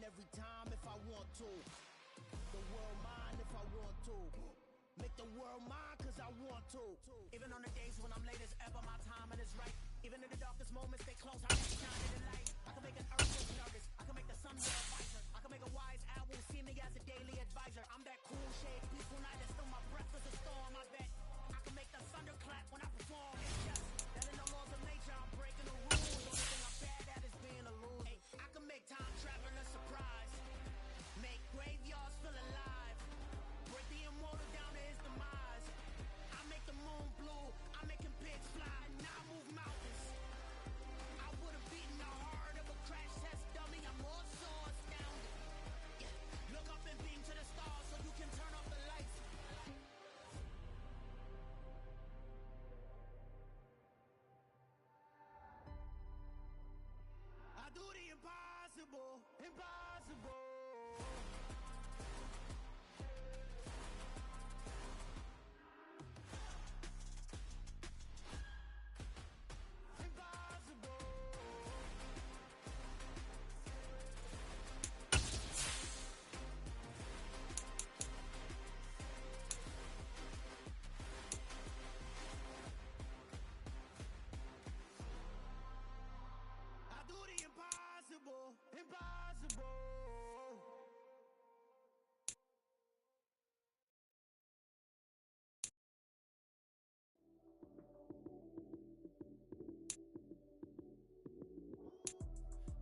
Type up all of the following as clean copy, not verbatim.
every time if I want to. The world mine if I want to. Make the world mine cause I want to. Even on the days when I'm late as ever, my timing is right. Even in the darkest moments, stay close, I can shine in the light. I can make an earthquake nervous, I can make the sun your advisor. I can make a wise owl see me as a daily advisor. I'm that cool shade, peaceful night that still my breath is a storm, I bet. I can make the thunder clap when I perform. It's just that in the laws of nature, I'm breaking the rules. Only thing I'm bad at is being a loser. Hey, I can make time travel a surprise. Make graveyards feel alive. Break the immortal down to his demise. I make the moon blue, I'm making pigs fly. Now I move mountains. I would've beaten the heart of a crash test dummy. I'm more so astounded. Yeah. Look up and beam to the stars so you can turn off the lights. I do the impossible, impossible. Impossible.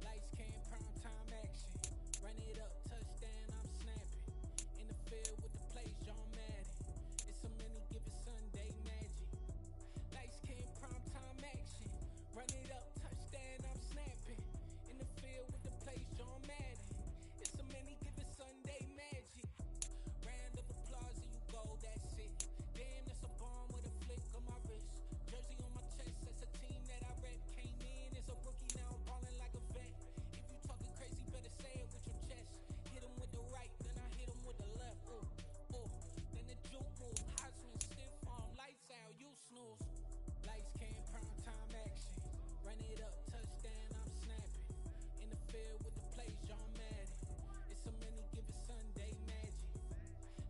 Lights came, prime time action. Run it up, touchdown, I'm snapping. In the field with the plays, John Madden. It's a mini given Sunday magic. Lights came, prime time action. Run it up, touchdown, I'm snapping. In the field with the plays, John Madden. It's a mini given Sunday magic. Round of applause and you go, that's it. Damn, that's a bomb with a flick on my wrist. Jersey on my chest, that's a team that I rep. Came in as a rookie, now I'm ballin' like a vet. If you talking crazy, better say it with your chest. Hit him with the right, then I hit him with the left. Ooh, ooh. Then the juke move, high swing, stiff arm, lights out, you snooze. Lights came, prime time action. Run it up, touchdown, I'm snapping. In the field with the plays, John Madden. It's a mini given Sunday magic.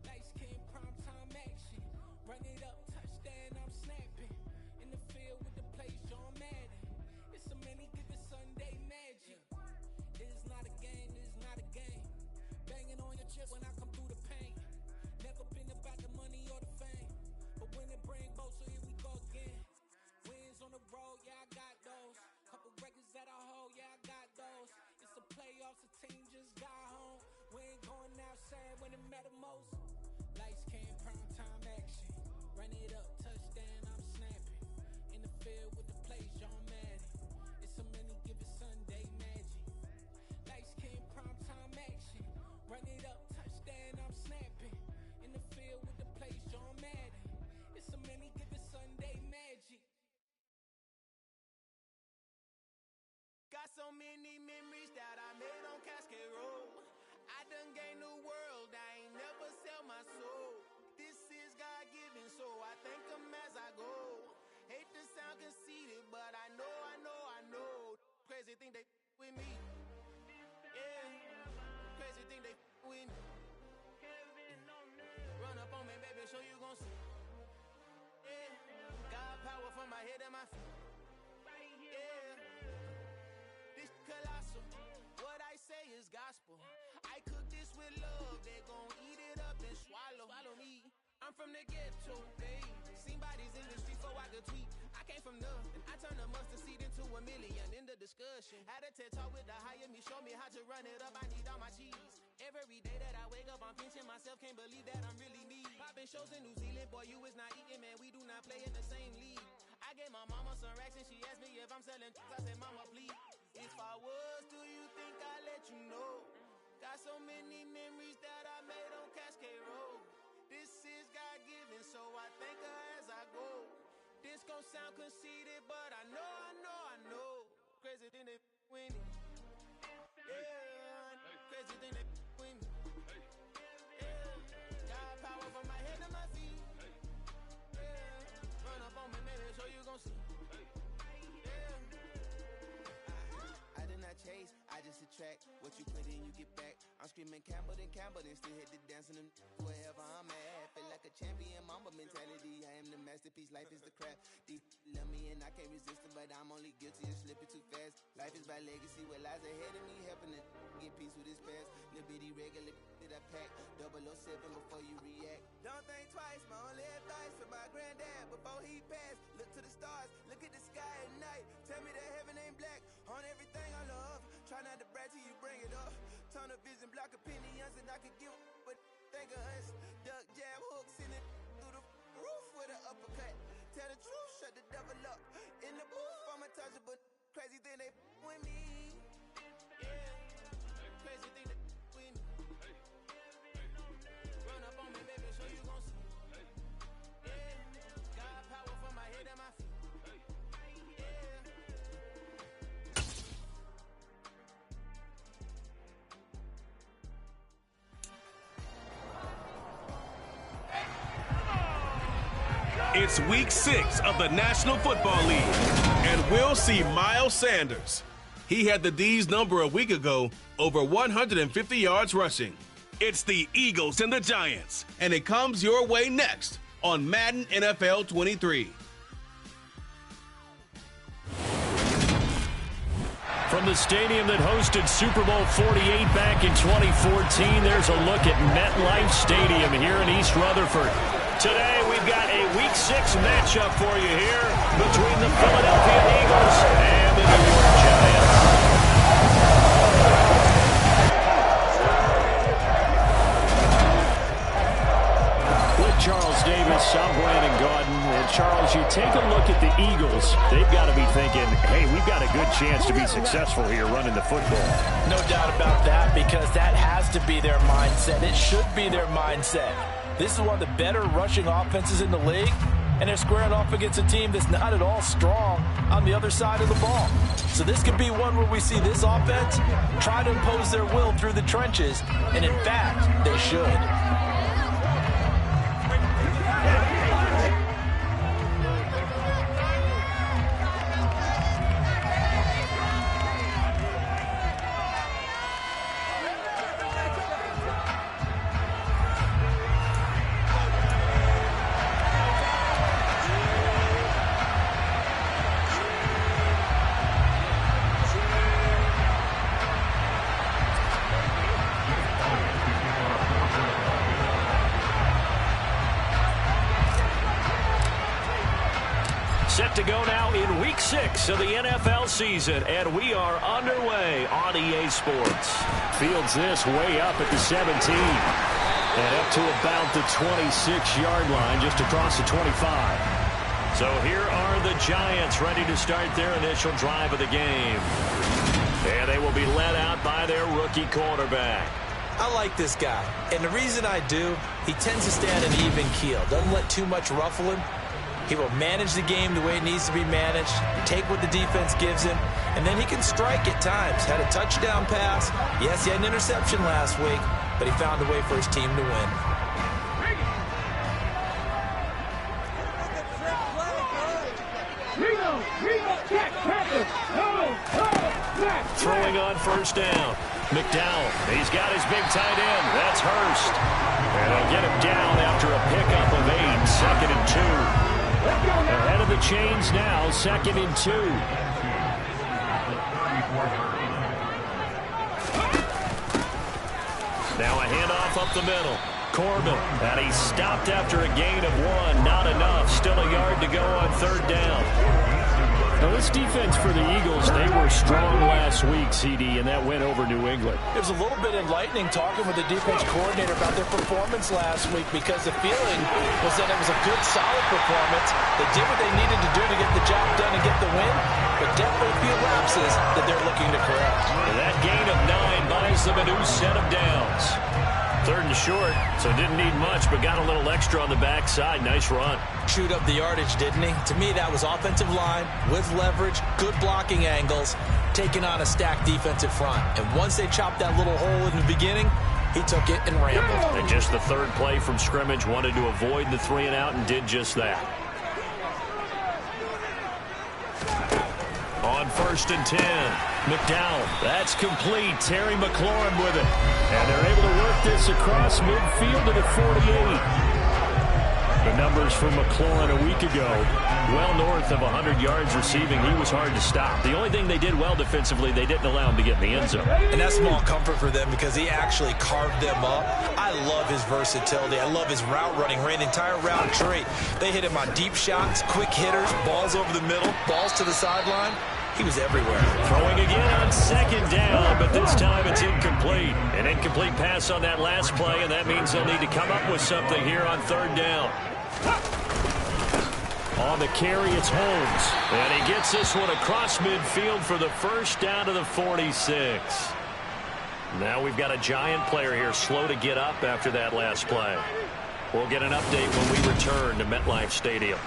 Lights came, prime time action. Run it up, touchdown, I'm snapping. In the field with the plays, John Madden. It's a mini given Sunday magic. It is not a game, it is not a game. Banging on your chip when I come through the pain. Never been about the money or the fame. But when it bring both, so here we go again. Wins on the road, yeah, I got those. Couple records that I hold, yeah, I got those. It's the playoffs, the team just got home. We ain't going outside when it matter most. Lights came, prime time action. Run it up, touchdown, I'm snapping. In the field with the plays, John Madden. It's a mini given Sunday magic. Lights came, prime time action. Run it up, touchdown, I'm snapping. In the field with the plays, John Madden. It's a mini given Sunday magic. Got so many memories that I made on Cascade Road. I done gained the world, I ain't never sell my soul. This is God-given, so I thank him as I go. Hate to sound conceited, but I know. Crazy thing they with me. Yeah, crazy thing they with me. Run up on me, baby, so you gon' see. Yeah, God power from my head and my feet. Yeah, this colossal. What I say is gospel. I cook this with love, they gon' eat it up and swallow me. I'm from the ghetto, babe. Seen bodies in the streets before I could tweet. I came from nothing, I turned a mustard seed into a million in the discussion. Had a TED talk with the higher me, show me how to run it up, I need all my cheese. Every day that I wake up, I'm pinching myself, can't believe that I'm really me. Popping shows in New Zealand, boy, you is not eating, man, we do not play in the same league. I gave my mama some racks and she asked me if I'm selling I said, mama, please. If I was, do you think I'd let you know? Got so many memories that I made on Cascade Road. This is God-given, so I thank her as I go. This gon' sound conceited, but I know. Crazy thing they win it. Yeah, crazy thing they win it. Yeah, got power from my head to my feet. Yeah, run up on me, maybe, so you gon' see. Yeah, I did not chase, I just attract. What you put in, you get back. screaming Campbell, then still hit the dancing and wherever I'm at. Feel like a champion, mamba mentality. I am the masterpiece, life is the craft. Deep love me and I can't resist it, but I'm only guilty of slipping too fast. Life is by legacy, what lies ahead of me, helping to get peace with this past. Little bitty regular that I pack, 007 before you react. Don't think twice, my only advice for my granddad before he passed. Look to the stars, look at the sky at night. Tell me that heaven ain't black on everything I love. Try not to brag till you bring it up. Tunnel vision, block opinions, and I could give but think of us. Duck jab hooks in it through the roof with an uppercut. Tell the truth, shut the devil up. In the booth, I'm untouchable. Crazy thing they with me. Yeah, crazy thing they with me. Run up on me, baby, so you gon' see. Yeah, got power from my head and my feet. It's week 6 of the National Football League, and we'll see Miles Sanders. He had the D's number a week ago, over 150 yards rushing. It's the Eagles and the Giants, and it comes your way next on Madden NFL 23. From the stadium that hosted Super Bowl 48 back in 2014, there's a look at MetLife Stadium here in East Rutherford. Today, we've got a Week 6 matchup for you here between the Philadelphia Eagles and the New York Giants. With Charles Davis, I'm Brandon Gaudin. And Charles, you take a look at the Eagles. They've got to be thinking, hey, we've got a good chance to be successful here running the football. No doubt about that, because that has to be their mindset. It should be their mindset. This is one of the better rushing offenses in the league, and they're squaring off against a team that's not at all strong on the other side of the ball. So this could be one where we see this offense try to impose their will through the trenches, and in fact, they should. Set to go now in Week 6 of the NFL season, and we are underway on EA Sports. Fields this way up at the 17, and up to about the 26-yard line, just across the 25. So here are the Giants ready to start their initial drive of the game. And they will be led out by their rookie quarterback. I like this guy, and the reason I do, he tends to stand an even keel, doesn't let too much ruffle him. He will manage the game the way it needs to be managed, take what the defense gives him, and then he can strike at times. Had a touchdown pass. Yes, he had an interception last week, but he found a way for his team to win. Throwing on first down. McDowell, he's got his big tight end. That's Hurst. And they'll get him down after a pickup of 8, 2nd and 2. Ahead of the chains now, 2nd and 2. Now a handoff up the middle. Corbin, and he stopped after a gain of 1. Not enough. Still a yard to go on 3rd down. Now this defense for the Eagles, they were strong last week, CD, and that went over New England. It was a little bit enlightening talking with the defense coordinator about their performance last week, because the feeling was that it was a good, solid performance. They did what they needed to do to get the job done and get the win, but definitely a few lapses that they're looking to correct. And that gain of 9 buys them a new set of downs. 3rd and short, so didn't need much, but got a little extra on the backside. Nice run. Chewed up the yardage, didn't he? To me, that was offensive line with leverage, good blocking angles, taking on a stacked defensive front. And once they chopped that little hole in the beginning, he took it and rambled. And just the 3rd play from scrimmage, wanted to avoid the 3 and out and did just that. On 1st and 10. McDowell, that's complete. Terry McLaurin with it. And they're able to work this across midfield to the 48. The numbers for McLaurin a week ago, well north of 100 yards receiving. He was hard to stop. The only thing they did well defensively, they didn't allow him to get in the end zone. And that's small comfort for them because he actually carved them up. I love his versatility. I love his route running. Ran entire route tree. They hit him on deep shots, quick hitters, balls over the middle, balls to the sideline. He was everywhere. Throwing again on second down, but this time it's incomplete. An incomplete pass on that last play, and that means they'll need to come up with something here on third down. On the carry, it's Holmes. And he gets this one across midfield for the first down to the 46. Now we've got a giant player here slow to get up after that last play. We'll get an update when we return to MetLife Stadium.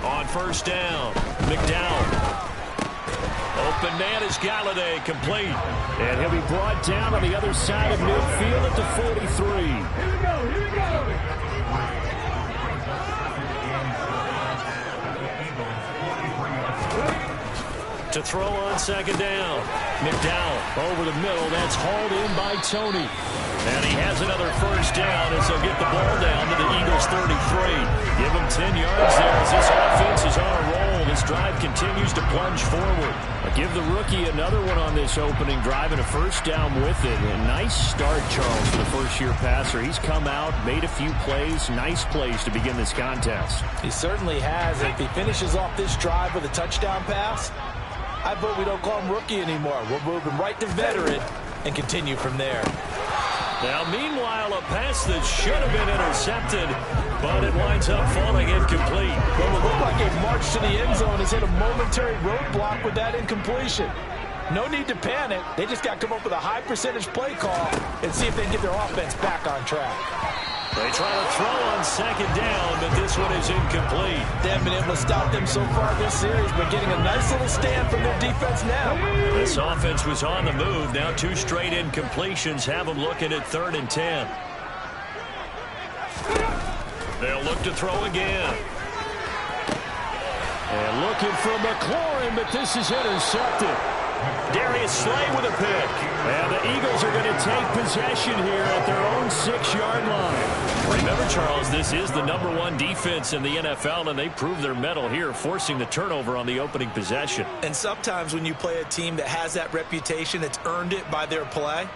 On first down, McDowell. Open man is Galladay, complete. And he'll be brought down on the other side of midfield at the 43. Here we go. To throw on second down. McDowell over the middle. That's hauled in by Tony. And he has another first down as they'll get the ball down to the Eagles 33. Give them 10 yards there as this offense is on a roll. This drive continues to plunge forward. I'll give the rookie another one on this opening drive and a first down with it. A nice start, Charles, for the first-year passer. He's come out, made a few plays, nice plays to begin this contest. He certainly has. If he finishes off this drive with a touchdown pass, I vote we don't call him rookie anymore. We'll move him right to veteran and continue from there. Now, meanwhile, a pass that should have been intercepted, but it winds up falling incomplete. Well, it looked like a march to the end zone has hit a momentary roadblock with that incompletion. No need to panic. They just got to come up with a high percentage play call and see if they can get their offense back on track. They try to throw on second down, but this one is incomplete. They haven't been able to stop them so far this series, but getting a nice little stand from their defense now. This offense was on the move. Now 2 straight incompletions have them looking at 3rd and 10. They'll look to throw again. And looking for McLaurin, but this is intercepted. Darius Slay with a pick. And the Eagles are going to take possession here at their own 6-yard line. Remember, Charles, this is the #1 defense in the NFL, and they proved their mettle here, forcing the turnover on the opening possession. And sometimes when you play a team that has that reputation, that's earned it by their play,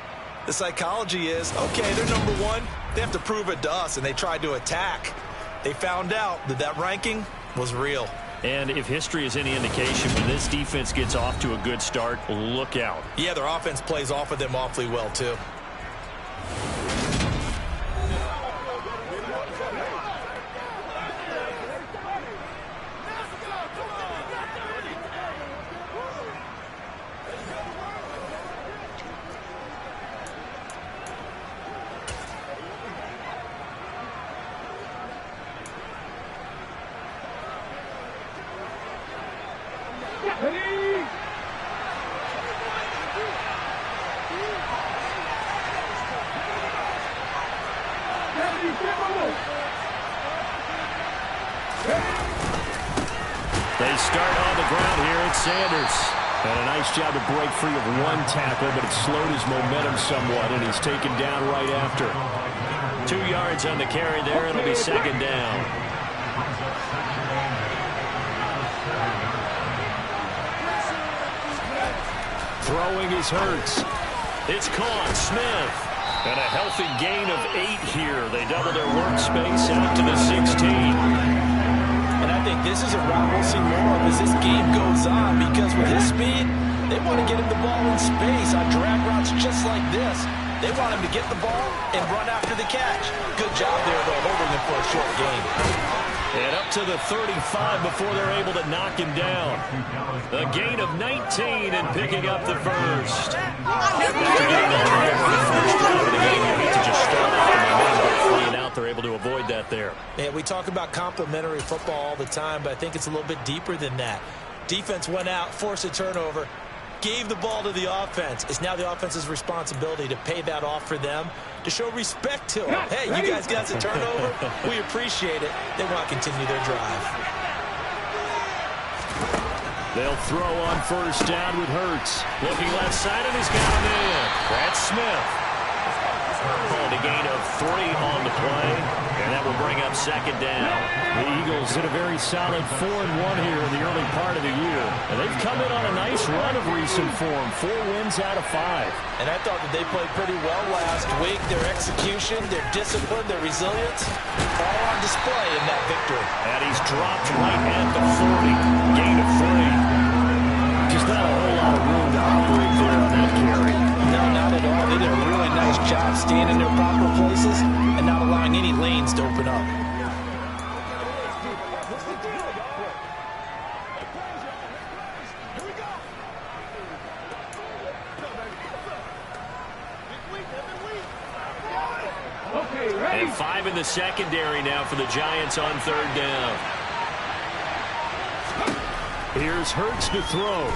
the psychology is, okay, they're #1. They have to prove it to us, and they tried to attack. They found out that that ranking was real. And if history is any indication, when this defense gets off to a good start, look out. Yeah, their offense plays off of them awfully well, too. They start on the ground here at Sanders. And a nice job to break free of one tackle, but it slowed his momentum somewhat, and he's taken down right after. 2 yards on the carry there. It'll be second down. Throwing is Hurts. It's caught. Smith. And a healthy gain of 8 here. They double their workspace out to the 16. And I think this is a route we'll see more of as this game goes on, because with his speed, they want to get him the ball in space on drag routes just like this. They want him to get the ball and run after the catch. Good job there, though, holding him for a short gain. And up to the 35 before they're able to knock him down. A gain of 19 and picking up the first. After getting the first drive of the game, you need to just start off and out. They're able to avoid that there. Yeah, we talk about complementary football all the time, but I think it's a little bit deeper than that. Defense went out, forced a turnover, gave the ball to the offense. It's now the offense's responsibility to pay that off for them, to show respect to them. Hey, you guys got the turnover? We appreciate it. They want to continue their drive. They'll throw on first down with Hurts. Looking left side, and he's got him in. That's Smith. And a gain of 3 on the play, and that will bring up second down. The Eagles did a very solid 4-1 here in the early part of the year. And they've come in on a nice run of recent form, 4 wins out of 5. And I thought that they played pretty well last week. Their execution, their discipline, their resilience, all on display in that victory. And he's dropped right at the 40. Gain of 3. Just not a whole lot of room to operate there on that carry. No, not at all. They did a really nice job staying in their proper places and not allowing any lanes to open up. And 5 in the secondary now for the Giants on third down. Here's Hurts to throw.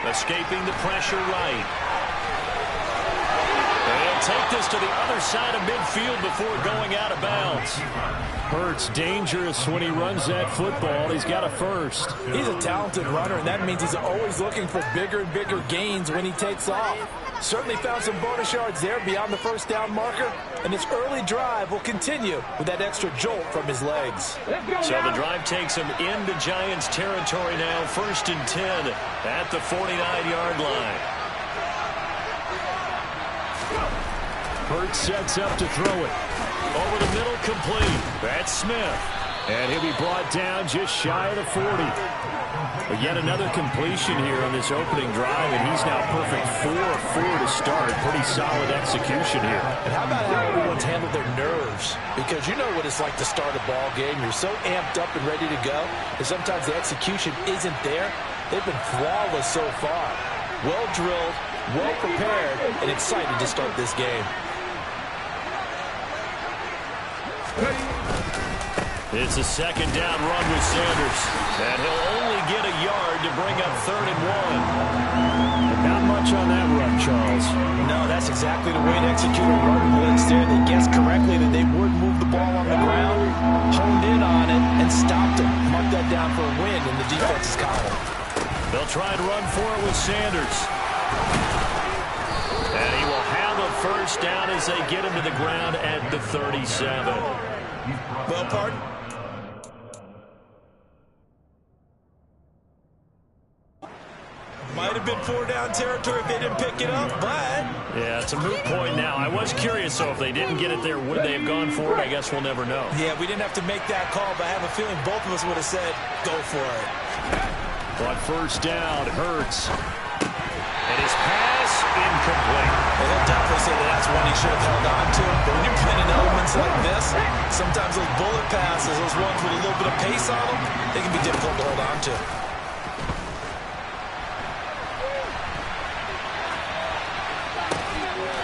Escaping the pressure right. They'll take this to the other side of midfield before going out of bounds. Hurts dangerous when he runs that football. He's got a first. He's a talented runner, and that means he's always looking for bigger and bigger gains when he takes off. Certainly found some bonus yards there beyond the first down marker, and his early drive will continue with that extra jolt from his legs. So the drive takes him into Giants territory now, 1st and 10 at the 49-yard line. Hurts sets up to throw it. Over the middle, complete. That's Smith. And he'll be brought down just shy of the 40. But yet another completion here on this opening drive, and he's now perfect 4 of 4 to start. Pretty solid execution here. And how about how everyone's handled their nerves? Because you know what it's like to start a ball game. You're so amped up and ready to go, and sometimes the execution isn't there. They've been flawless so far. Well drilled, well prepared, and excited to start this game. It's a second down run with Sanders. And he'll only get a yard to bring up 3rd and 1. Not much on that run, Charles. No, that's exactly the way to execute a run blitz there. They guessed correctly that they would move the ball on the ground, honed in on it, and stopped him. Mark that down for a win in the defense's column. They'll try and run for it with Sanders. And he will have a first down as they get him to the ground at the 37. Well, pardon? Might have been 4-down territory if they didn't pick it up, but... Yeah, it's a moot point now. I was curious, so if they didn't get it there, would they have gone for it? I guess we'll never know. Yeah, we didn't have to make that call, but I have a feeling both of us would have said, go for it. On first down, Hurts. And his pass, incomplete. Well, they'll definitely say that that's one he should have held on to. But when you're playing in elements like this, sometimes those bullet passes, those ones with a little bit of pace on them, they can be difficult to hold on to.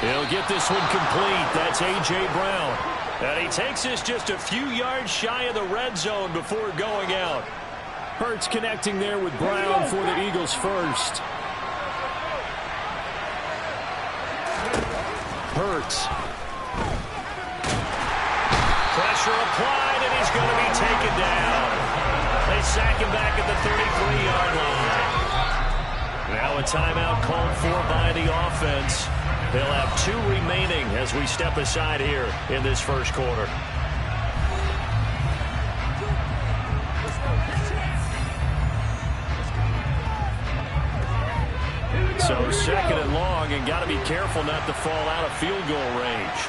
He'll get this one complete. That's A.J. Brown. And he takes this just a few yards shy of the red zone before going out. Hurts connecting there with Brown for the Eagles first. Hurts. Pressure applied, and he's going to be taken down. They sack him back at the 33-yard line. Now a timeout called for by the offense. They'll have 2 remaining as we step aside here in this first quarter. So 2nd and long, and got to be careful not to fall out of field goal range.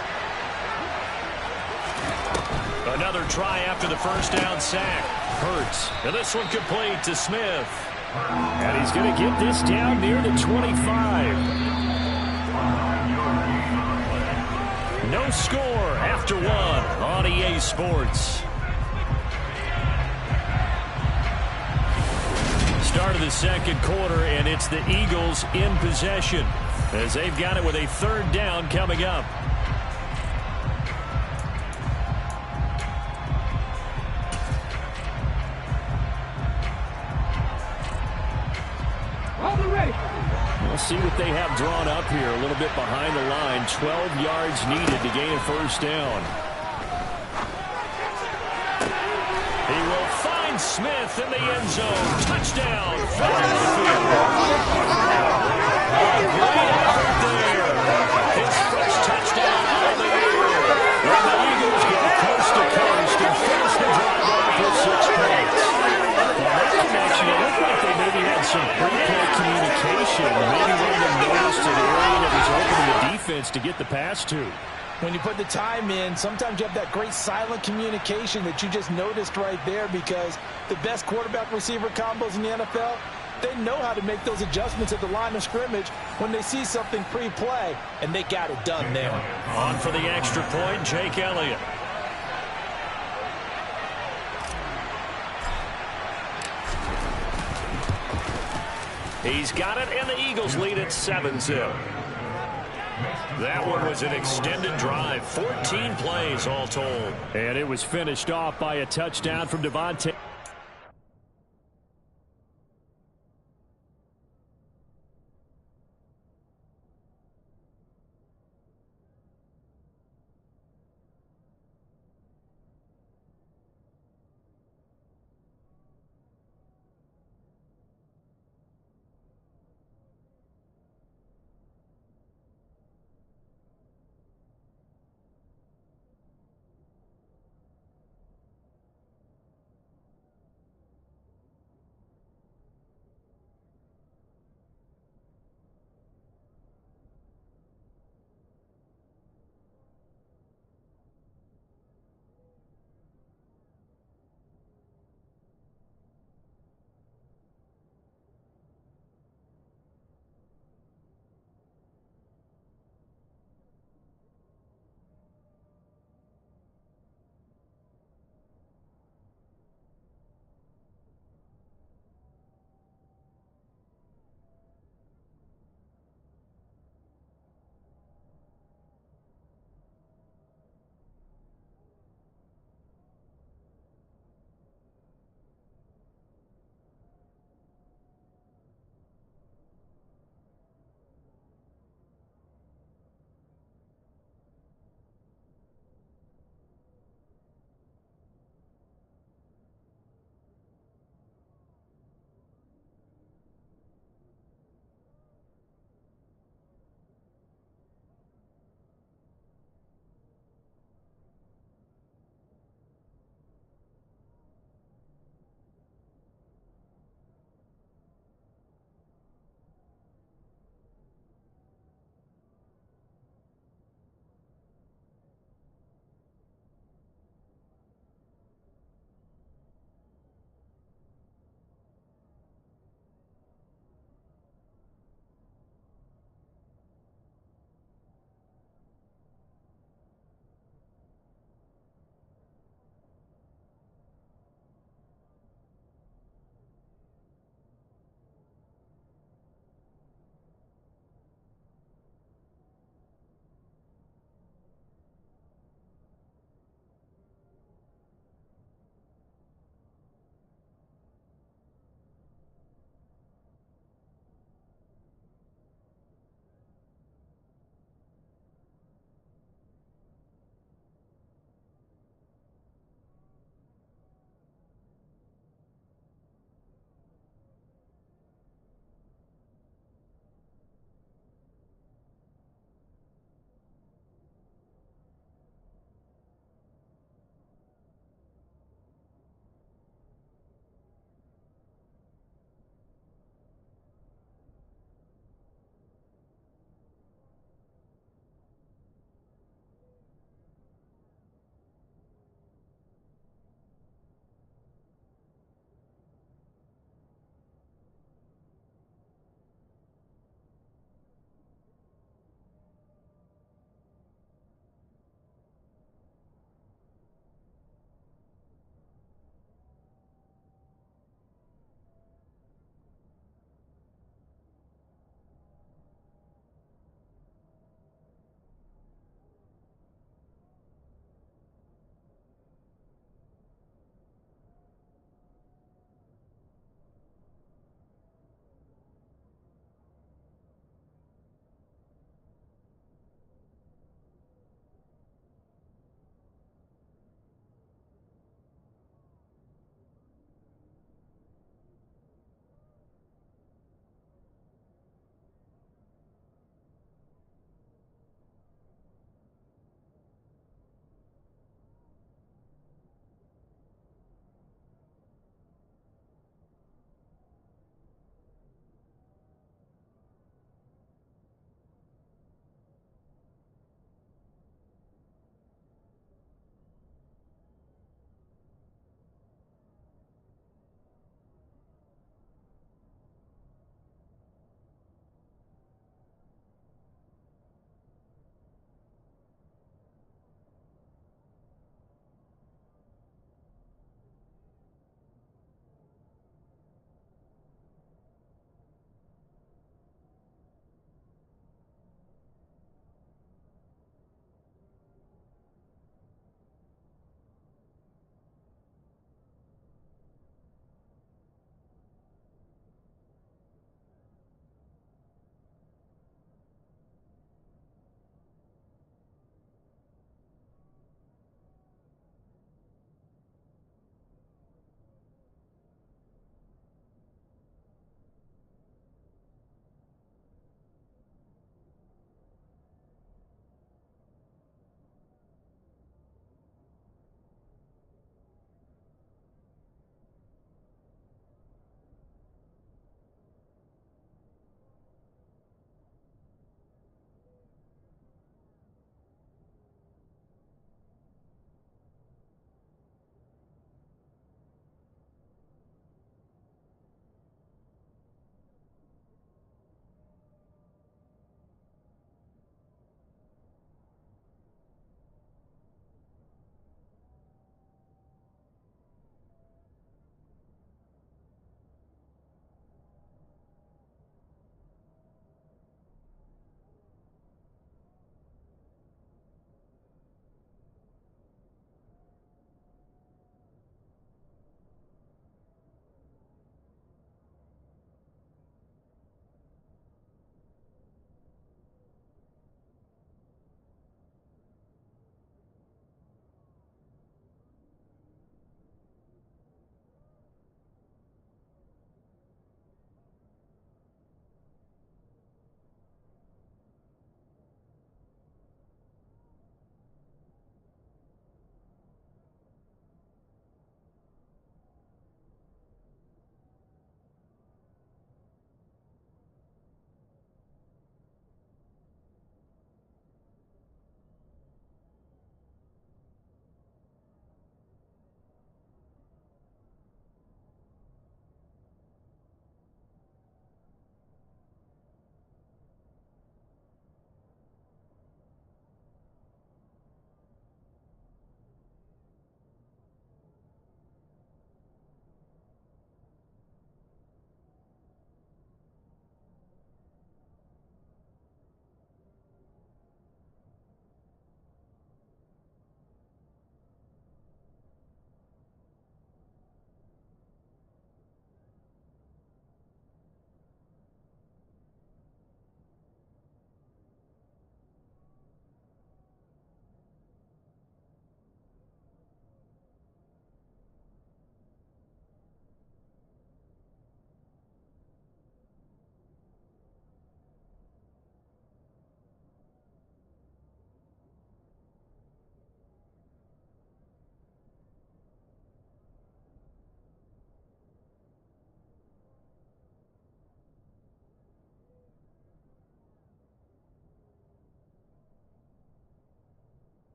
Another try after the first down sack. Hurts. And this one complete to Smith. And he's going to get this down near the 25. No score after 1 on EA Sports. Start of the second quarter, and it's the Eagles in possession as they've got it with a 3rd down coming up. We'll see what they have drawn up here. A little bit behind the line. 12 yards needed to gain a first down. He will find Smith in the end zone. Touchdown. Finds the field. Great effort there. His first touchdown of the year. And the Eagles go coast to coast and finish the drive off with 6 points. Well, that connection, it looked like they maybe had some pre-play communication. Maybe one of them noticed an area that was open to the defense to get the pass to. When you put the time in, sometimes you have that great silent communication that you just noticed right there, because the best quarterback-receiver combos in the NFL, they know how to make those adjustments at the line of scrimmage when they see something pre-play, and they got it done there. On for the extra point, Jake Elliott. He's got it, and the Eagles lead at 7-0. That one was an extended drive, 14 plays all told. And it was finished off by a touchdown from Devontae.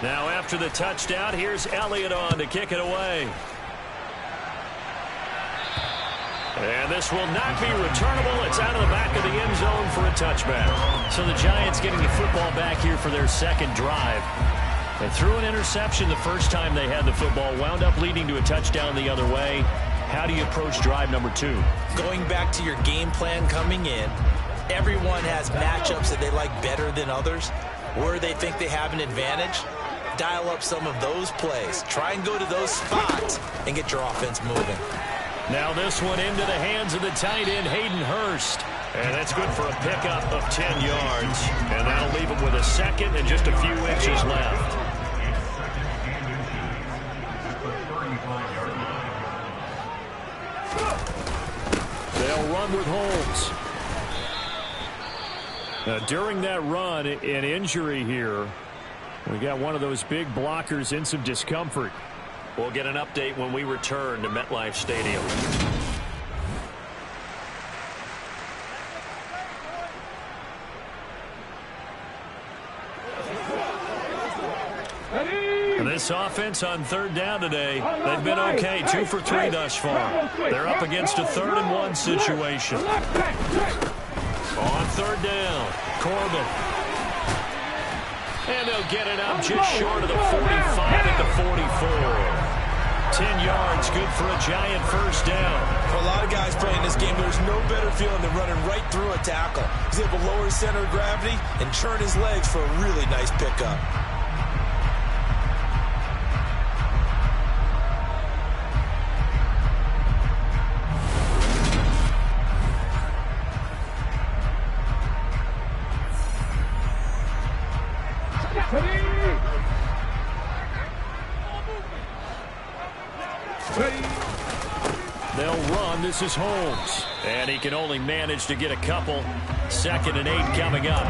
Now after the touchdown, here's Elliott on to kick it away. And this will not be returnable. It's out of the back of the end zone for a touchback. So the Giants getting the football back here for their second drive. They threw an interception the first time they had the football, wound up leading to a touchdown the other way. How do you approach drive number 2? Going back to your game plan coming in, everyone has matchups that they like better than others, where they think they have an advantage. Dial up some of those plays. Try and go to those spots and get your offense moving. Now this one into the hands of the tight end, Hayden Hurst. And that's good for a pickup of 10 yards. And that'll leave him with a second and just a few inches left. They'll run with Holmes. Now, during that run, an injury here. We got one of those big blockers in some discomfort. We'll get an update when we return to MetLife Stadium. This offense on third down today, they've been okay. 2 for 3 thus far. They're up against a 3rd and 1 situation. On third down, Corbin. And they'll get it up just short of the 45 at the 44. 10 yards, good for a Giant first down. For a lot of guys playing this game, there's no better feeling than running right through a tackle. He's able to lower his center of gravity and turn his legs for a really nice pickup. They'll run. This is Holmes. And he can only manage to get a couple. 2nd and 8 coming up.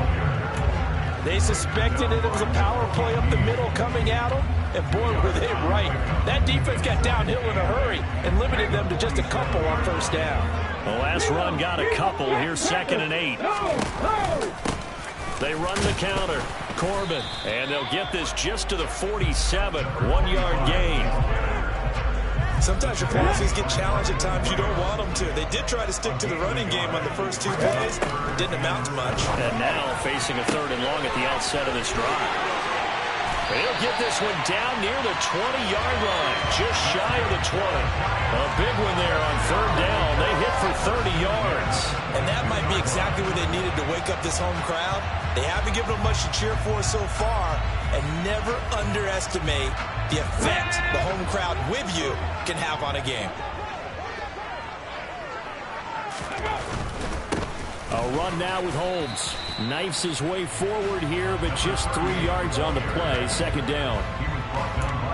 They suspected that it was a power play up the middle coming at them. And boy, were they right. That defense got downhill in a hurry and limited them to just a couple on first down. The last run got a couple. Here's 2nd and 8. They run the counter. Corbin. And they'll get this just to the 47. 1-yard gain. Sometimes your policies get challenged at times you don't want them to. They did try to stick to the running game on the first 2 plays. Didn't amount to much. And now facing a 3rd and long at the outset of this drive. They'll get this one down near the 20-yard line, just shy of the 20. A big one there on 3rd down. They hit for 30 yards. And that might be exactly what they needed to wake up this home crowd. They haven't given them much to cheer for so far. And never underestimate the effect the home crowd with you can have on a game. A run now with Holmes. Knifes his way forward here, but just 3 yards on the play. 2nd down.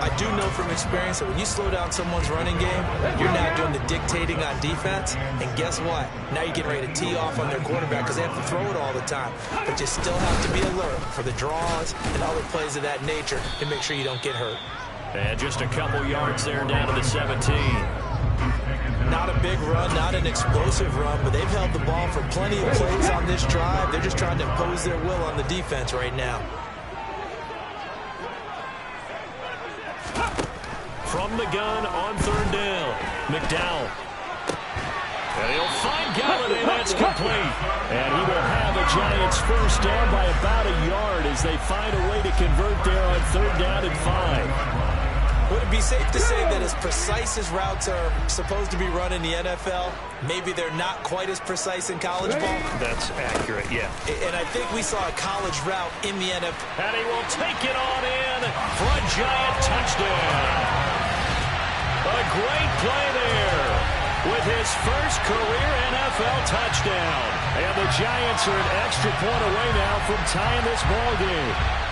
I do know from experience that when you slow down someone's running game, you're now doing the dictating on defense. And guess what? Now you're getting ready to tee off on their quarterback because they have to throw it all the time. But you still have to be alert for the draws and other plays of that nature to make sure you don't get hurt. And just a couple yards there down to the 17. Not a big run, not an explosive run, but they've held the ball for plenty of plays on this drive. They're just trying to impose their will on the defense right now. From the gun on 3rd down, McDowell. And he'll find Galladay. That's complete. And he will have a Giants first down by about a yard as they find a way to convert there on 3rd down and 5. Would it be safe to say that as precise as routes are supposed to be run in the NFL, maybe they're not quite as precise in college ball? That's accurate, yeah. And I think we saw a college route in the NFL. And he will take it on in for a Giant touchdown. A great play there with his first career NFL touchdown. And the Giants are an extra point away now from tying this ball game.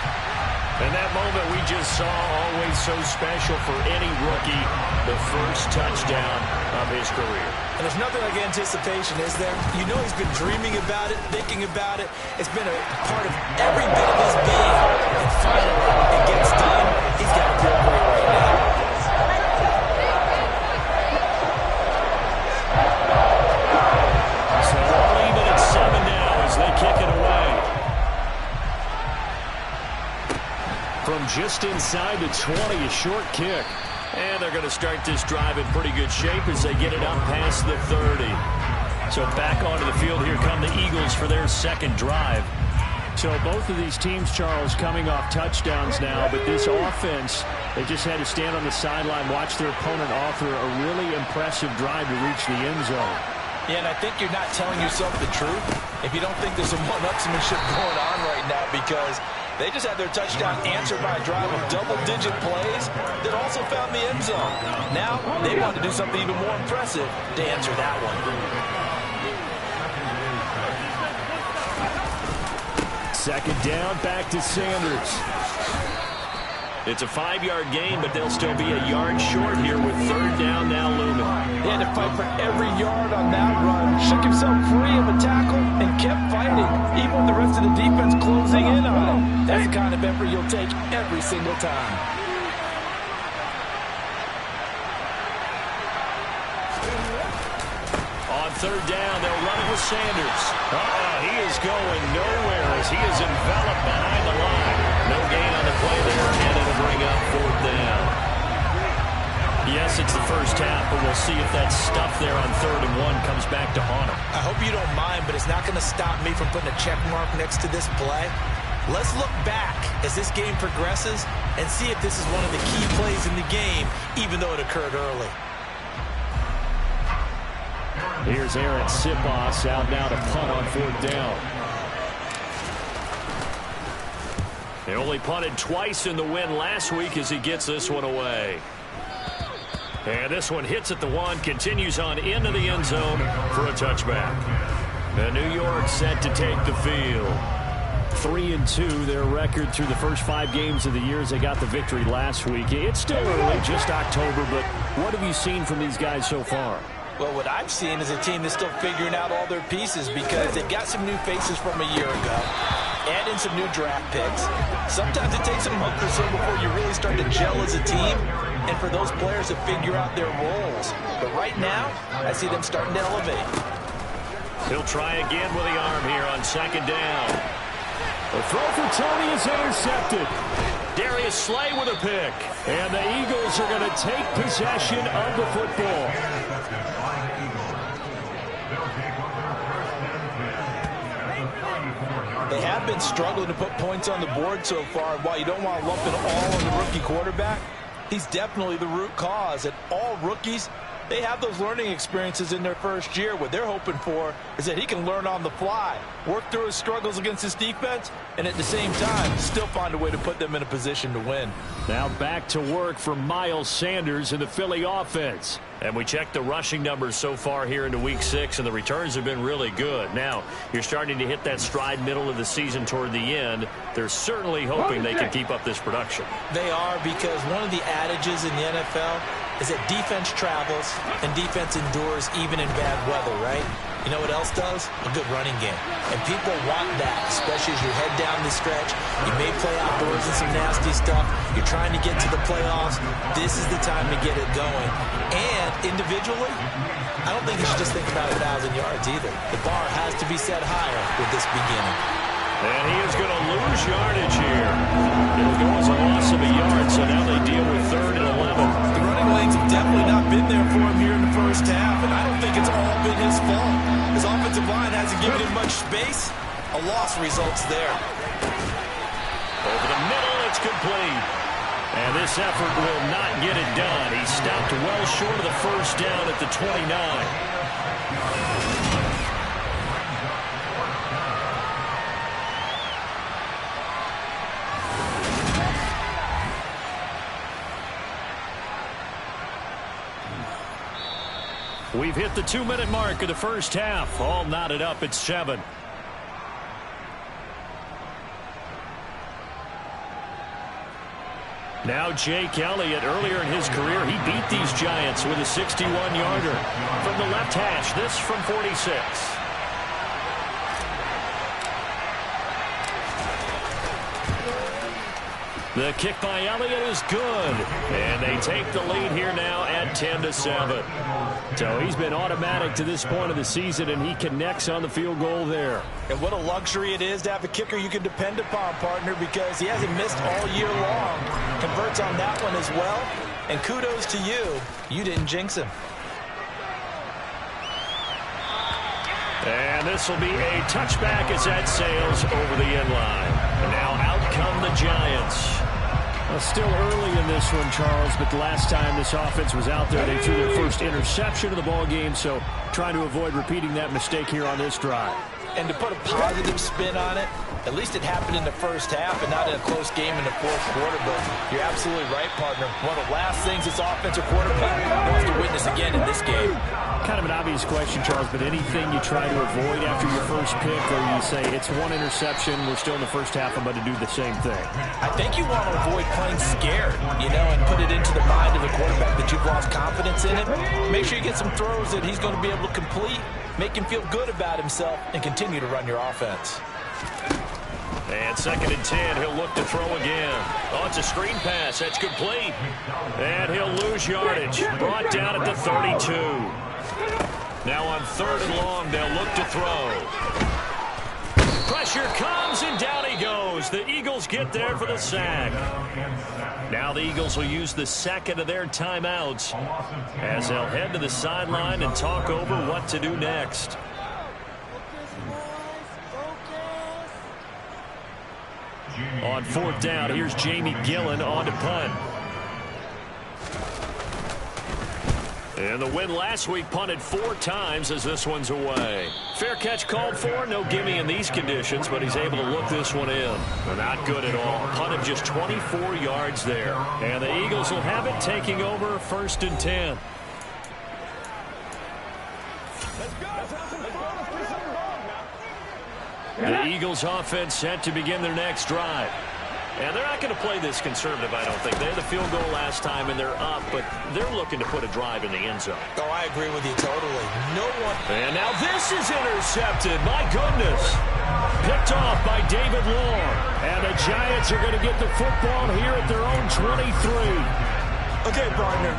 And that moment we just saw, always so special for any rookie, the first touchdown of his career. And there's nothing like anticipation, is there? You know he's been dreaming about it, thinking about it. It's been a part of every bit of his being. And finally, it gets done. He's got to feel great right now. So all even at just inside the 20, a short kick. And they're going to start this drive in pretty good shape as they get it up past the 30. So back onto the field, here come the Eagles for their second drive. So both of these teams, Charles, coming off touchdowns now, but this offense, they just had to stand on the sideline, watch their opponent author a really impressive drive to reach the end zone. Yeah, and I think you're not telling yourself the truth if you don't think there's some one-upsmanship going on right now, because they just had their touchdown answered by a drive of double-digit plays that also found the end zone. Now they want to do something even more impressive to answer that one. Second down, back to Sanders. It's a 5-yard gain, but they'll still be a yard short here with third down now looming. He had to fight for every yard on that run. Shook himself free of a tackle and kept fighting, even with the rest of the defense closing in on him. That's the kind of effort you'll take every single time. On third down, they'll run it with Sanders. He is going nowhere as he is enveloped behind the line. No gain on the play there, and it'll bring up fourth down. Yes, it's the first half, but we'll see if that stuff there on 3rd and 1 comes back to haunt him. I hope you don't mind, but it's not going to stop me from putting a check mark next to this play. Let's look back as this game progresses and see if this is one of the key plays in the game, even though it occurred early. Here's Aaron Sipos out now to punt on 4th down. They only punted twice in the win last week as he gets this one away. And this one hits at the 1, continues on into the end zone for a touchback. And New York set to take the field. 3-2, their record through the first 5 games of the year as they got the victory last week. It's still early, just October, but what have you seen from these guys so far? Well, what I've seen is a team that's still figuring out all their pieces because they've got some new faces from a year ago. Add in some new draft picks. Sometimes it takes a month or so before you really start to gel as a team and for those players to figure out their roles. But right now, I see them starting to elevate. He'll try again with the arm here on 2nd down. The throw for Tony is intercepted. Darius Slay with a pick. And the Eagles are going to take possession of the football. They have been struggling to put points on the board so far. While you don't want to lump it all on the rookie quarterback, he's definitely the root cause. And all rookies, they have those learning experiences in their first year. What they're hoping for is that he can learn on the fly, work through his struggles against his defense, and at the same time, still find a way to put them in a position to win. Now back to work for Miles Sanders in the Philly offense. And we checked the rushing numbers so far here into Week 6, and the returns have been really good. Now, you're starting to hit that stride middle of the season toward the end. They're certainly hoping they can keep up this production. They are, because one of the adages in the NFL is that defense travels and defense endures even in bad weather, right? You know what else does? A good running game. And people want that, especially as you head down the stretch. You may play outdoors in some nasty stuff. You're trying to get to the playoffs. This is the time to get it going. And individually, I don't think you should just think about 1,000 yards either. The bar has to be set higher with this beginning. And he is going to lose yardage here. It'll go as a loss of a yard, so now they deal with 3rd and 11. The running lanes have definitely not been there for him here in the first half, and I don't think it's all been his fault. His offensive line hasn't given him much space. A loss results there. Over the middle, it's complete. And this effort will not get it done. He stopped well short of the first down at the 29. We've hit the 2-minute mark of the first half. All knotted up at 7. Now Jake Elliott, earlier in his career, he beat these Giants with a 61-yarder. From the left hash, this from 46. The kick by Elliott is good. And they take the lead here now at 10-7. So he's been automatic to this point of the season, and he connects on the field goal there. And what a luxury it is to have a kicker you can depend upon, partner, because he hasn't missed all year long. Converts on that one as well. And kudos to you. You didn't jinx him. And this will be a touchback as that sails over the end line. And now out come the Giants. Well, still early in this one, Charles, but the last time this offense was out there, they threw their first interception of the ball game, so trying to avoid repeating that mistake here on this drive. And to put a positive spin on it, at least it happened in the first half and not in a close game in the fourth quarter. But you're absolutely right, partner. One of the last things this offensive quarterback wants to witness again in this game. Kind of an obvious question, Charles, but anything you try to avoid after your first pick, or you say it's one interception, we're still in the first half, I'm going to do the same thing? I think you want to avoid playing scared, and put it into the mind of the quarterback that you've lost confidence in him. Make sure you get some throws that he's going to be able to complete, make him feel good about himself, and continue to run your offense. And 2nd and 10, he'll look to throw again. Oh, it's a screen pass. That's complete. And he'll lose yardage. Brought down at the 32. Now on 3rd and long, they'll look to throw. Pressure comes, and down he goes. The Eagles get there for the sack. Now the Eagles will use the second of their timeouts as they'll head to the sideline and talk over what to do next. On 4th down, here's Jamie Gillen on to punt. And the win last week punted 4 times as this one's away. Fair catch called for. No gimme in these conditions, but he's able to look this one in. Not good at all. Punted just 24 yards there. And the Eagles will have it, taking over 1st and 10. The Eagles offense set to begin their next drive. And they're not going to play this conservative, I don't think. They had the field goal last time, and they're up, but they're looking to put a drive in the end zone. Oh, I agree with you totally. No one... And now this is intercepted. My goodness. Picked off by David Long. And the Giants are going to get the football here at their own 23. Okay, partner,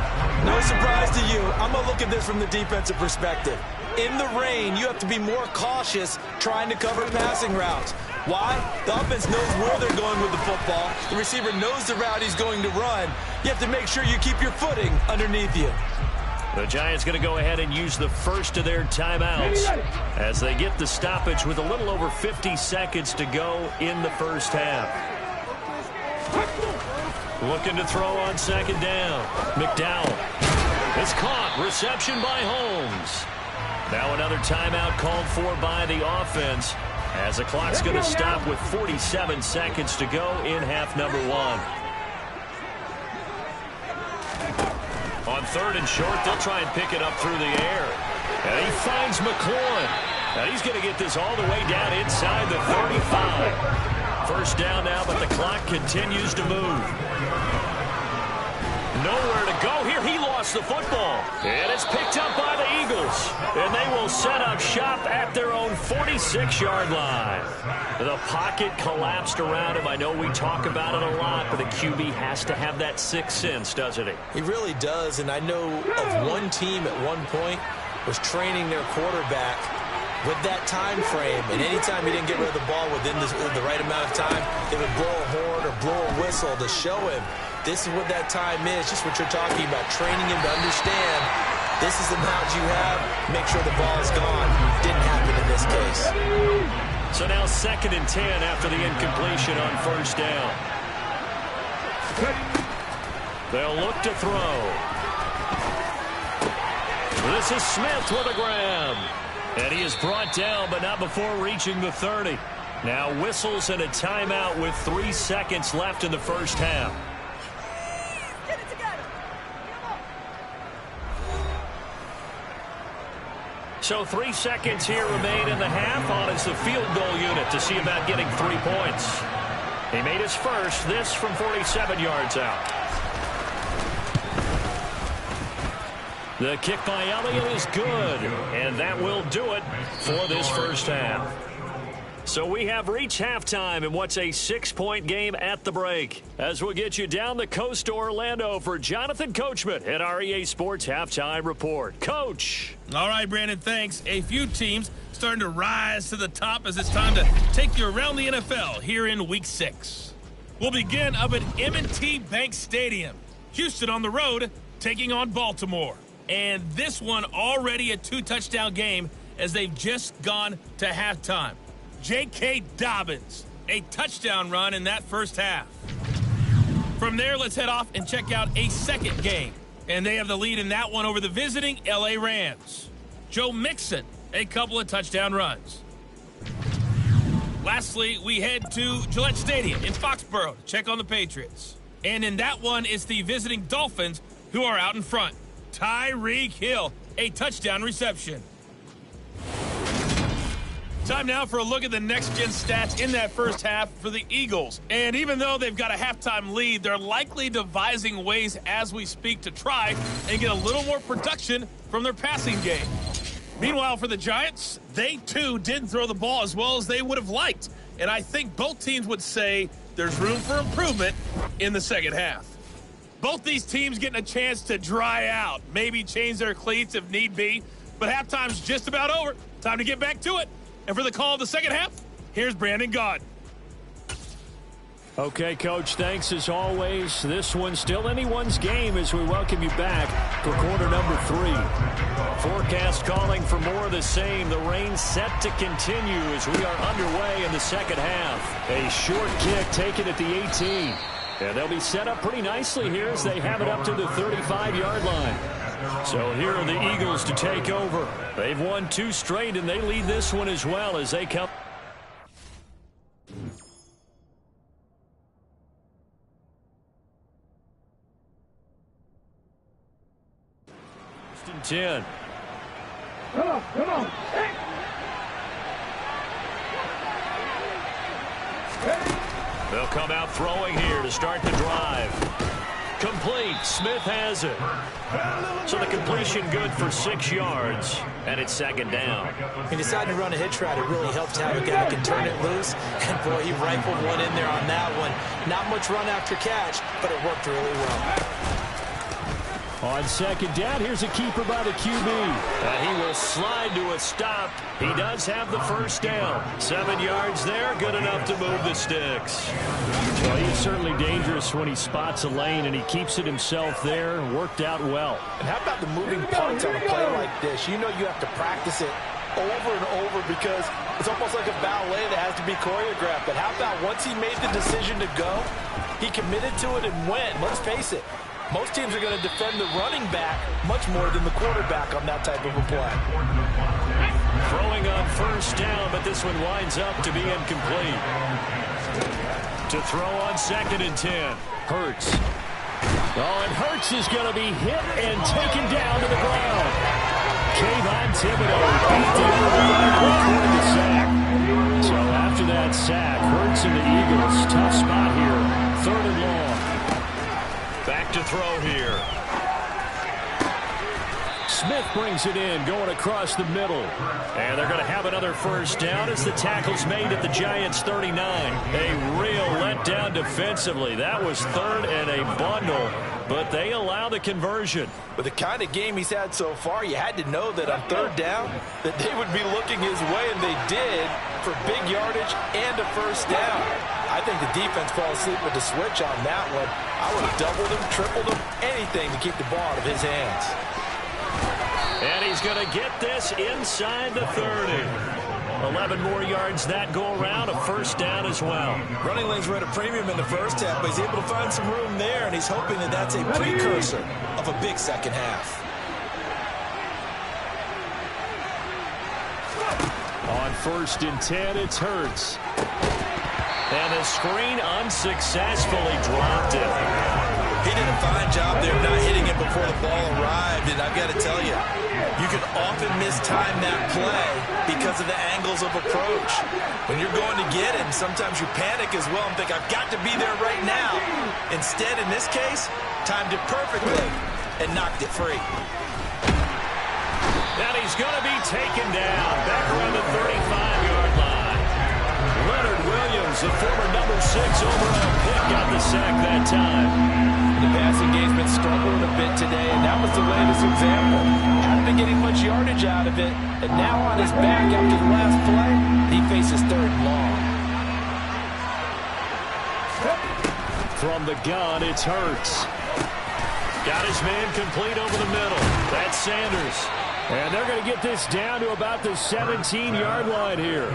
no surprise to you. I'm going to look at this from the defensive perspective. In the rain, you have to be more cautious trying to cover passing routes. Why? The offense knows where they're going with the football. The receiver knows the route he's going to run. You have to make sure you keep your footing underneath you. The Giants going to go ahead and use the first of their timeouts as they get the stoppage with a little over 50 seconds to go in the first half. Looking to throw on 2nd down. McDowell. It's caught. Reception by Holmes. Now another timeout called for by the offense as the clock's going to stop with 47 seconds to go in half number 1. On 3rd and short, they'll try and pick it up through the air. And he finds McLaurin. And he's going to get this all the way down inside the 35. First down now, but the clock continues to move. Nowhere to go here. He lost the football. And it's picked up by the Eagles. And they will set up shop at their own 46-yard line. The pocket collapsed around him. I know we talk about it a lot, but the QB has to have that sixth sense, doesn't he? He really does. And I know of one team at one point was training their quarterback with that time frame. And anytime he didn't get rid of the ball within the right amount of time, they would blow a horn or blow a whistle to show him this is what that time is, just what you're talking about, training him to understand this is the amount you have, make sure the ball's gone. Didn't happen in this case. So now 2nd and 10 after the incompletion on 1st down. They'll look to throw. This is Smith with a grab. And he is brought down, but not before reaching the 30. Now whistles and a timeout with 3 seconds left in the first half. So 3 seconds here remain in the half. On is the field goal unit to see about getting 3 points. He made his first, this from 47 yards out. The kick by Elliott is good, and that will do it for this first half. So we have reached halftime in what's a 6-point game at the break. As we'll get you down the coast to Orlando for Jonathan Coachman at our EA Sports Halftime Report. Coach. All right, Brandon, thanks. A few teams starting to rise to the top as it's time to take you around the NFL here in Week 6. We'll begin up at M&T Bank Stadium. Houston on the road taking on Baltimore. And this one already a 2-touchdown game as they've just gone to halftime. J.K. Dobbins, a touchdown run in that first half. From there, let's head off and check out a second game. And they have the lead in that one over the visiting L.A. Rams. Joe Mixon, a couple of touchdown runs. Lastly, we head to Gillette Stadium in Foxborough to check on the Patriots. And in that one, it's the visiting Dolphins who are out in front. Tyreek Hill, a touchdown reception. Time now for a look at the next-gen stats in that first half for the Eagles. And even though they've got a halftime lead, they're likely devising ways as we speak to try and get a little more production from their passing game. Meanwhile, for the Giants, they too didn't throw the ball as well as they would have liked. And I think both teams would say there's room for improvement in the second half. Both these teams getting a chance to dry out, maybe change their cleats if need be. But halftime's just about over. Time to get back to it. And for the call of the second half, here's Brandon Gaudin. Okay, Coach, thanks as always. This one's still anyone's game as we welcome you back for quarter number 3. Forecast calling for more of the same. The rain set to continue as we are underway in the second half. A short kick taken at the 18. And they'll be set up pretty nicely here as they have it up to the 35-yard line. So here are the Eagles to take over. They've won 2 straight, and they lead this one as well as they come. 10. Come on. They'll come out throwing here to start the drive. Complete. Smith has it. So the completion good for 6 yards, and it's second down. He decided to run a hitch route. It really helped have a guy who can turn it loose. And, boy, he rifled one in there on that one. Not much run after catch, but it worked really well. On second down, here's a keeper by the QB. He will slide to a stop. He does have the first down. 7 yards there, good enough to move the sticks. Well, he's certainly dangerous when he spots a lane, and he keeps it himself there. Worked out well. And how about the moving punt on a play like this? You know you have to practice it over and over because it's almost like a ballet that has to be choreographed. But how about once he made the decision to go, he committed to it and went. Let's face it. Most teams are going to defend the running back much more than the quarterback on that type of a play. Throwing on first down, but this one winds up to be incomplete. To throw on second and 10. Hurts. Oh, and Hurts is going to be hit and taken down to the ground. Kayvon Thibodeau beat the recorded the sack. So after that sack, Hurts and the Eagles, tough spot here. 3rd and long. Back to throw here. Smith brings it in, going across the middle. And they're going to have another first down as the tackle's made at the Giants' 39. A real letdown defensively. That was 3rd and a bundle, but they allow the conversion. With the kind of game he's had so far, you had to know that on 3rd down that they would be looking his way, and they did for big yardage and a first down. I think the defense fell asleep with the switch on that one. I would have doubled him, tripled him, anything to keep the ball out of his hands. And he's going to get this inside the 30. 11 more yards that go around, a first down as well. Running lanes were at a premium in the first half, but he's able to find some room there, and he's hoping that that's a precursor of a big second half. On 1st and 10, it's Hurts. And the screen unsuccessfully dropped it. He did a fine job there of not hitting it before the ball arrived, and I've got to tell you, you can often mistime that play because of the angles of approach. When you're going to get him, sometimes you panic as well and think, I've got to be there right now. Instead, in this case, timed it perfectly and knocked it free. And he's going to be taken down back around the 35-yard line. Miles, the former number 6 overall pick, got the sack that time. The passing game's been struggling a bit today, and that was the latest example. Hadn't been getting much yardage out of it, and now on his back after the last play, he faces 3rd and long. From the gun, it's Hurts. Got his man complete over the middle. That's Sanders. And they're going to get this down to about the 17-yard line here.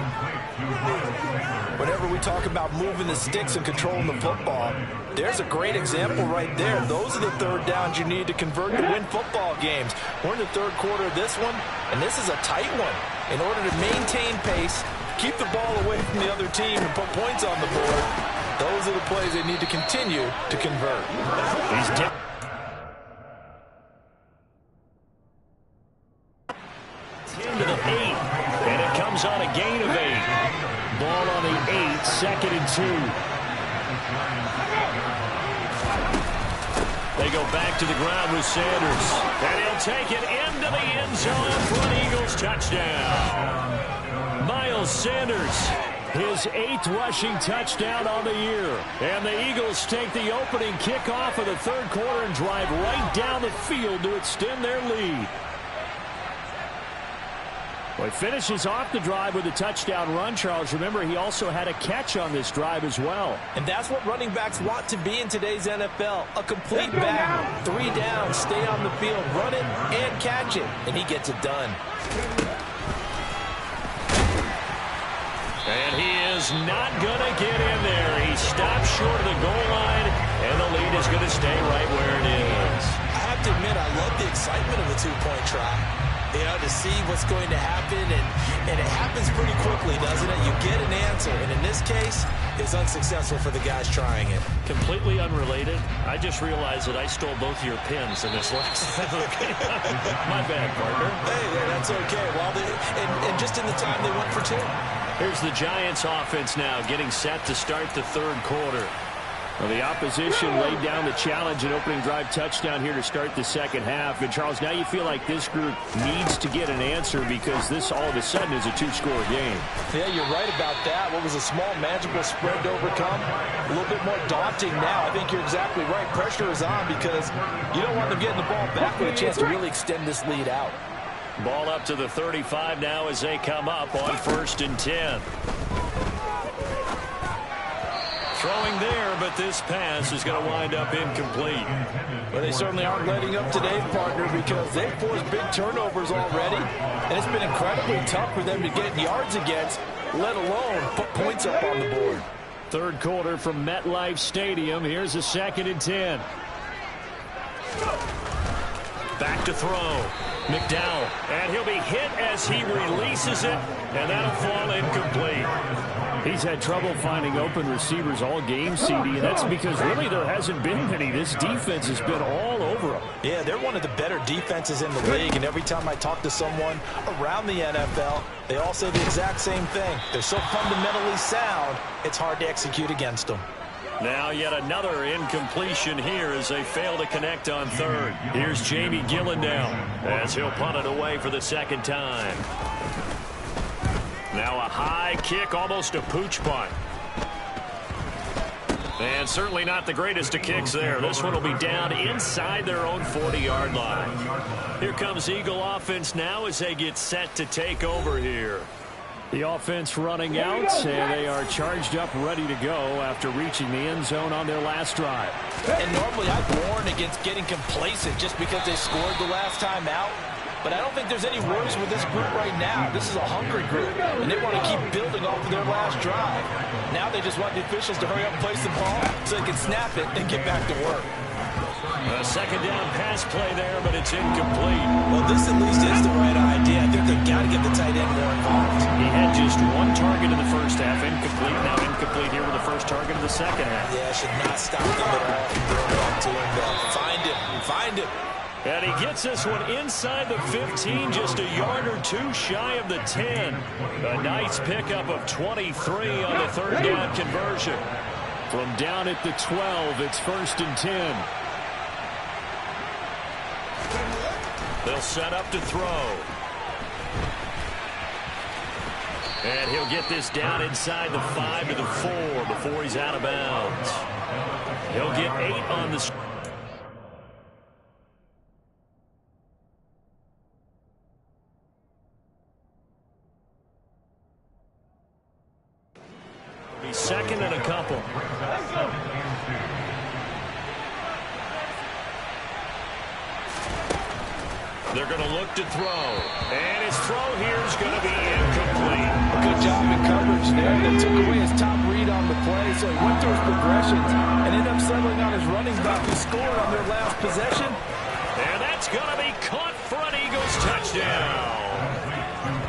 Whenever we talk about moving the sticks and controlling the football, there's a great example right there. Those are the 3rd downs you need to convert to win football games. We're in the 3rd quarter of this one, and this is a tight one. In order to maintain pace, keep the ball away from the other team, and put points on the board, those are the plays they need to continue to convert. He's to the 8, and it comes on a gain of 8. Ball on the 8, 2nd and 2. They go back to the ground with Sanders, and he'll take it into the end zone for an Eagles touchdown. Miles Sanders, his 8th rushing touchdown on the year. And the Eagles take the opening kickoff of the 3rd quarter and drive right down the field to extend their lead. Well, he finishes off the drive with a touchdown run, Charles. Remember, he also had a catch on this drive as well. And that's what running backs want to be in today's NFL. A complete back. 3 downs, stay on the field, run it, and catch it. And he gets it done. And he is not going to get in there. He stops short of the goal line, and the lead is going to stay right where it is. I have to admit, I love the excitement of a 2-point try. You know, to see what's going to happen, and it happens pretty quickly, doesn't it? You get an answer, and in this case, it's unsuccessful for the guys trying it. Completely unrelated. I just realized that I stole both of your pins in this last My bad, partner. Hey, that's okay. Well, and just in the time they went for 2. Here's the Giants offense now getting set to start the 3rd quarter. Well, the opposition laid down the challenge and opening drive touchdown here to start the 2nd half. And, Charles, now you feel like this group needs to get an answer because this all of a sudden is a 2-score game. Yeah, you're right about that. What was a small, manageable spread to overcome, a little bit more daunting now. I think you're exactly right. Pressure is on because you don't want them getting the ball back with a chance to really extend this lead out. Ball up to the 35 now as they come up on 1st and 10. Throwing there, but this pass is going to wind up incomplete. Well, they certainly aren't letting up today, partner, because they've forced big turnovers already, and it's been incredibly tough for them to get yards against, let alone put points up on the board. 3rd quarter from MetLife Stadium. Here's a 2nd and 10. Back to throw. McDowell, and he'll be hit as he releases it, and that'll fall incomplete. He's had trouble finding open receivers all game, CD, and that's because really there hasn't been many. This defense has been all over them. Yeah, they're one of the better defenses in the league, and every time I talk to someone around the NFL, they all say the exact same thing. They're so fundamentally sound, it's hard to execute against them. Now yet another incompletion here as they fail to connect on 3rd. Here's Jamie Gillen now as he'll punt it away for the 2nd time. Now a high kick, almost a pooch punt. And certainly not the greatest of kicks there. This one will be down inside their own 40-yard line. Here comes Eagle offense now as they get set to take over here. The offense running out, and they are charged up, ready to go after reaching the end zone on their last drive. And normally I warn against getting complacent just because they scored the last time out. But I don't think there's any worries with this group right now. This is a hungry group, and they want to keep building off of their last drive. Now they just want the officials to hurry up and place the ball so they can snap it and get back to work. A 2nd down pass play there, but it's incomplete. Well, this at least is the right idea. I think they've got to get the tight end more involved. He had just 1 target in the 1st half, incomplete. Now incomplete here with the 1st target of the 2nd half. Yeah, should not stop them at all from throwing back to him. Find him. Find him. And he gets this one inside the 15, just a yard or 2 shy of the 10. A nice pickup of 23 on the 3rd down conversion. From down at the 12, it's 1st and 10. They'll set up to throw. And he'll get this down inside the 5 to the 4 before he's out of bounds. He'll get 8 on the second and a couple. They're going to look to throw. And his throw here is going to be incomplete. Good job in coverage there. They took away his top read on the play, so he went through his progressions and ended up settling on his running back who scored on their last possession. And that's going to be caught for an Eagles touchdown.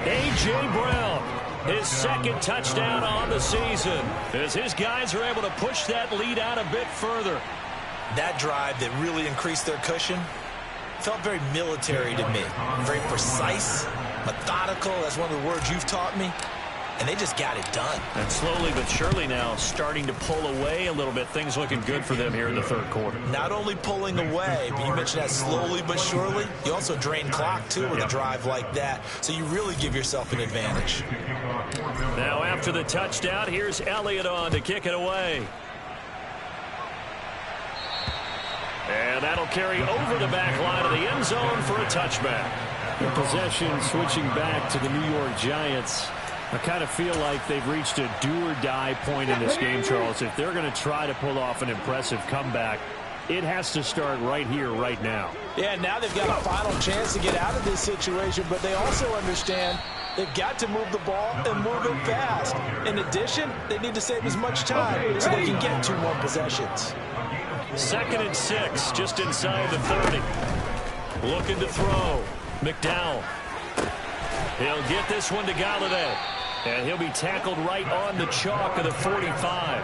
A.J. Brown, his second touchdown on the season, as his guys are able to push that lead out a bit further. That drive that really increased their cushion felt very military to me. Very precise, methodical. That's one of the words you've taught me. And they just got it done. And slowly but surely now starting to pull away a little bit. Things looking good for them here in the third quarter. Not only pulling away, but you mentioned that slowly but surely. You also drain clock, too, with a drive like that. So you really give yourself an advantage. Now after the touchdown, here's Elliott on to kick it away. And that'll carry over the back line of the end zone for a touchback. The possession switching back to the New York Giants. I kind of feel like they've reached a do-or-die point in this game, Charles. If they're going to try to pull off an impressive comeback, it has to start right here, right now. Yeah, now they've got a final chance to get out of this situation, but they also understand they've got to move the ball and move it fast. In addition, they need to save as much time so they can get 2 more possessions. 2nd and 6, just inside the 30. Looking to throw. McDowell. He'll get this one to Galladay. And he'll be tackled right on the chalk of the 45.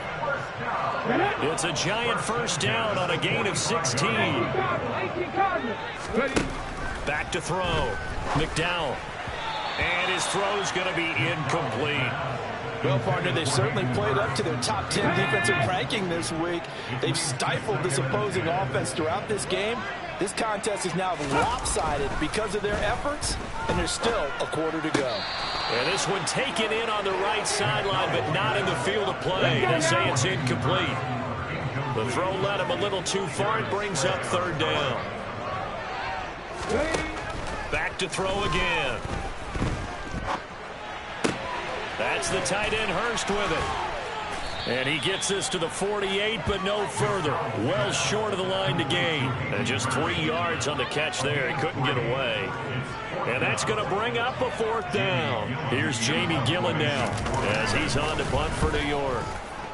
It's a Giant first down on a gain of 16. Back to throw. McDowell. And his throw's going to be incomplete. Well, partner, they've certainly played up to their top 10 defensive ranking this week. They've stifled this opposing offense throughout this game. This contest is now lopsided because of their efforts, and there's still a quarter to go. And this one taken in on the right sideline, but not in the field of play. They say it's incomplete. The throw led him a little too far. It brings up 3rd down. Back to throw again. That's the tight end Hurst with it. And he gets this to the 48, but no further. Well short of the line to gain. And just 3 yards on the catch there. He couldn't get away. And that's going to bring up a 4th down. Here's Jamie Gillen now as he's on to punt for New York.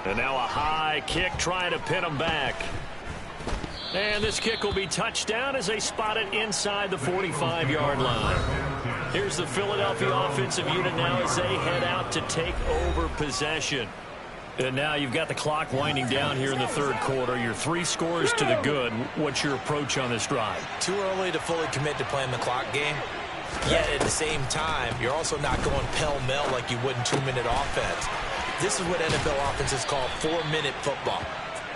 And now a high kick trying to pin him back. And this kick will be touchdown as they spot it inside the 45-yard line. Here's the Philadelphia offensive unit now as they head out to take over possession. And now you've got the clock winding down here in the 3rd quarter. Your 3 scores to the good. What's your approach on this drive? Too early to fully commit to playing the clock game. Yet at the same time, you're also not going pell-mell like you would in 2-minute offense. This is what NFL offenses call 4-minute football.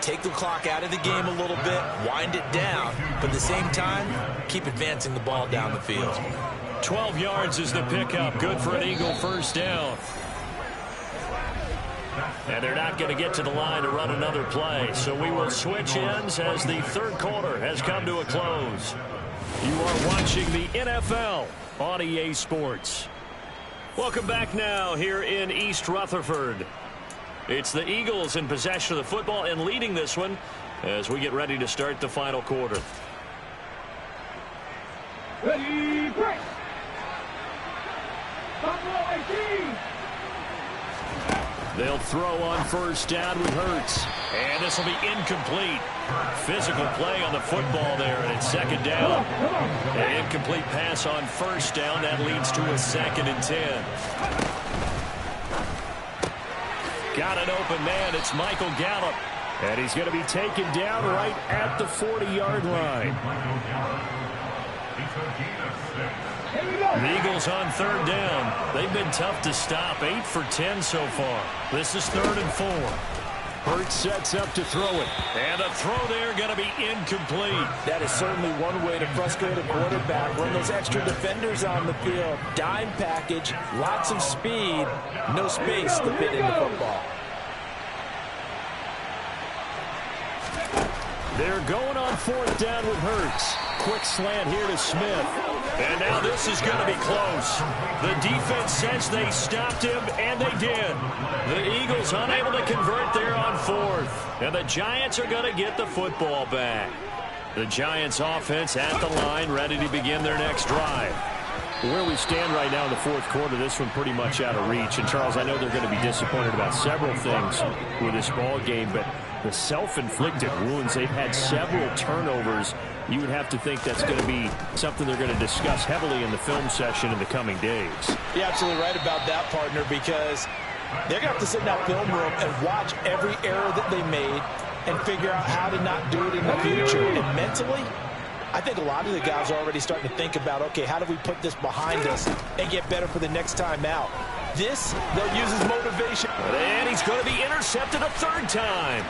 Take the clock out of the game a little bit, wind it down, but at the same time, keep advancing the ball down the field. 12 yards is the pickup. Good for an Eagle first down. And they're not going to get to the line to run another play. So we will switch ends as the 3rd quarter has come to a close. You are watching the NFL on EA Sports. Welcome back now here in East Rutherford. It's the Eagles in possession of the football and leading this one as we get ready to start the final quarter. Ready, break. Buffalo 18. They'll throw on first down with Hurts. And this will be incomplete. Physical play on the football there, and it's 2nd down. An incomplete pass on first down. That leads to a 2nd and 10. Got an open man. It's Michael Gallup. And he's going to be taken down right at the 40-yard line. The Eagles on 3rd down. They've been tough to stop. 8 for 10 so far. This is 3rd and 4. Hurts sets up to throw it. And the throw there going to be incomplete. That is certainly one way to frustrate a quarterback. Run those extra defenders on the field. Dime package, lots of speed, no space to fit in the football. They're going on fourth down with Hurts. Quick slant here to Smith. And now this is going to be close. The defense says they stopped him, and they did. The Eagles unable to convert there on fourth. And the Giants are going to get the football back. The Giants offense at the line, ready to begin their next drive. Where we stand right now in the fourth quarter, this one pretty much out of reach. And, Charles, I know they're going to be disappointed about several things with this ball game, but the self-inflicted wounds, they've had several turnovers. You would have to think that's going to be something they're going to discuss heavily in the film session in the coming days. You're absolutely right about that, partner, because they're going to have to sit in that film room and watch every error that they made and figure out how to not do it in the future. And mentally, I think a lot of the guys are already starting to think about, okay, how do we put this behind us and get better for the next time out? This, they'll use as motivation. And he's going to be intercepted a third time.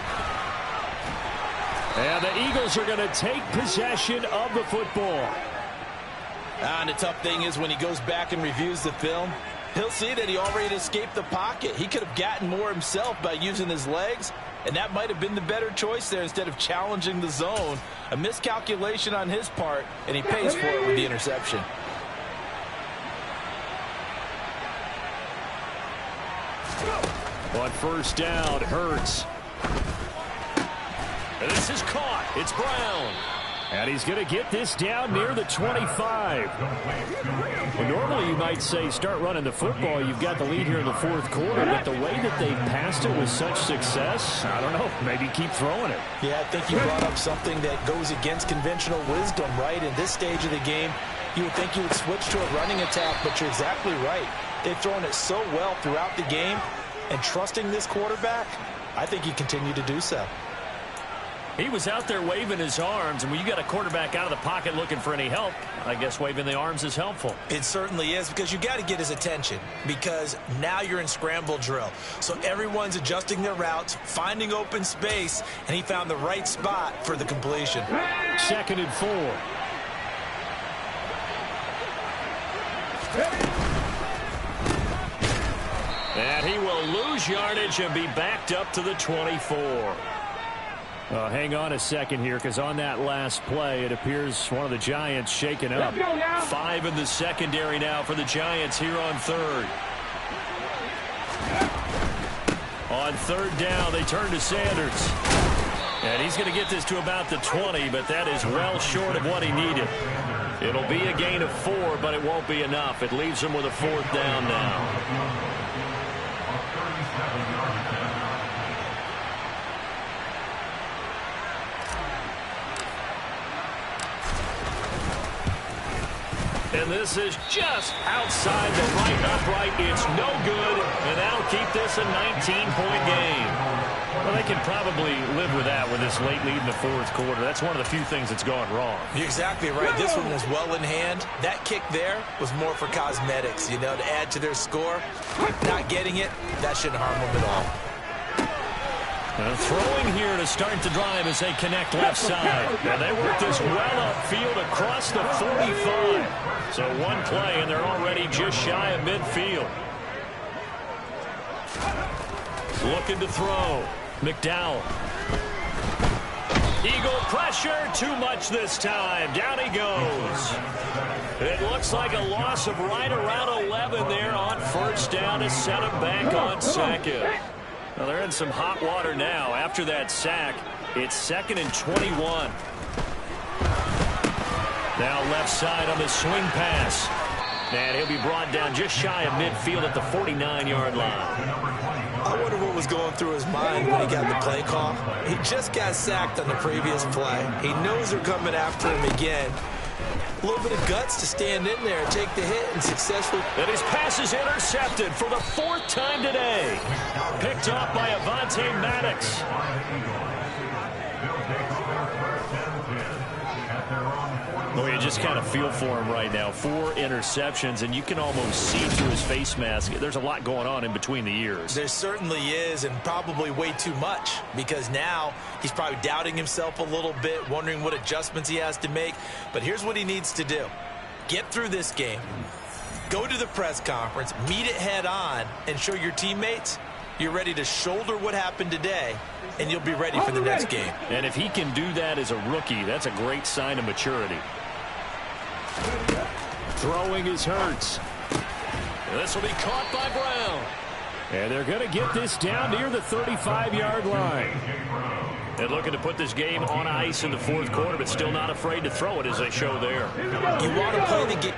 And the Eagles are going to take possession of the football. And the tough thing is when he goes back and reviews the film, he'll see that he already escaped the pocket. He could have gotten more himself by using his legs, and that might have been the better choice there instead of challenging the zone. A miscalculation on his part, and he pays for it with the interception. On first down, Hurts. And this is caught. It's Brown. And he's going to get this down near the 25. Well, normally you might say start running the football. You've got the lead here in the fourth quarter, but the way that they've passed it with such success, I don't know, maybe keep throwing it. Yeah, I think you brought up something that goes against conventional wisdom, right? In this stage of the game, you would think you would switch to a running attack, but you're exactly right. They've thrown it so well throughout the game, and trusting this quarterback, I think you continue to do so. He was out there waving his arms, and when you got a quarterback out of the pocket looking for any help, I guess waving the arms is helpful. It certainly is, because you got to get his attention, because now you're in scramble drill. So everyone's adjusting their routes, finding open space, and he found the right spot for the completion. 2nd and 4. And he will lose yardage and be backed up to the 24. Hang on a second here, because on that last play, it appears one of the Giants shaken up. 5 in the secondary now for the Giants here on third. On third down, they turn to Sanders. And he's going to get this to about the 20, but that is well short of what he needed. It'll be a gain of 4, but it won't be enough. It leaves him with a 4th down now. And this is just outside the right upright. It's no good, and that'll keep this a 19-point game. Well, they can probably live with that with this late lead in the fourth quarter. That's one of the few things that's gone wrong. You're exactly right. This one was well in hand. That kick there was more for cosmetics, you know, to add to their score. Not getting it, that shouldn't harm them at all. Throwing here to start the drive as they connect left side. And they work this well upfield across the 45. So one play, and they're already just shy of midfield. Looking to throw. McDowell. Eagle pressure, too much this time. Down he goes. It looks like a loss of right around 11 there on first down to set him back on second. Well, they're in some hot water now. After that sack, it's 2nd and 21. Now left side on the swing pass. And he'll be brought down just shy of midfield at the 49-yard line. I wonder what was going through his mind when he got the play call. He just got sacked on the previous play. He knows they're coming after him again. A little bit of guts to stand in there and take the hit and successfully. And his pass is intercepted for the 4th time today. Picked off by Avonte Maddox. Well, you just kind of feel for him right now. 4 interceptions, and you can almost see through his face mask. There's a lot going on in between the ears. There certainly is, and probably way too much, because now he's probably doubting himself a little bit, wondering what adjustments he has to make. But here's what he needs to do. Get through this game, go to the press conference, meet it head on, and show your teammates you're ready to shoulder what happened today, and you'll be ready for the next game. And if he can do that as a rookie, that's a great sign of maturity. Throwing is Hurts. This will be caught by Brown. And they're going to get this down near the 35-yard line. And looking to put this game on ice in the fourth quarter, but still not afraid to throw it as they show there. You want to play the game.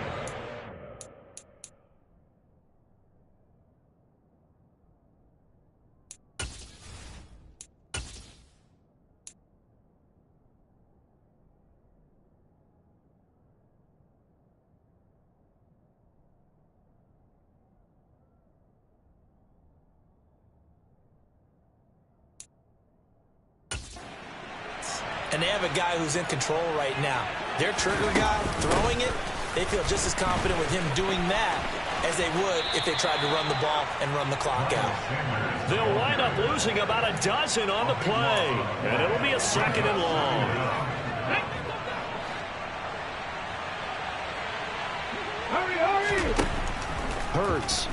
And they have a guy who's in control right now. Their trigger guy, throwing it, they feel just as confident with him doing that as they would if they tried to run the ball and run the clock out. They'll wind up losing about a dozen on the play. And it'll be a 2nd and long. Hurry! Hurts.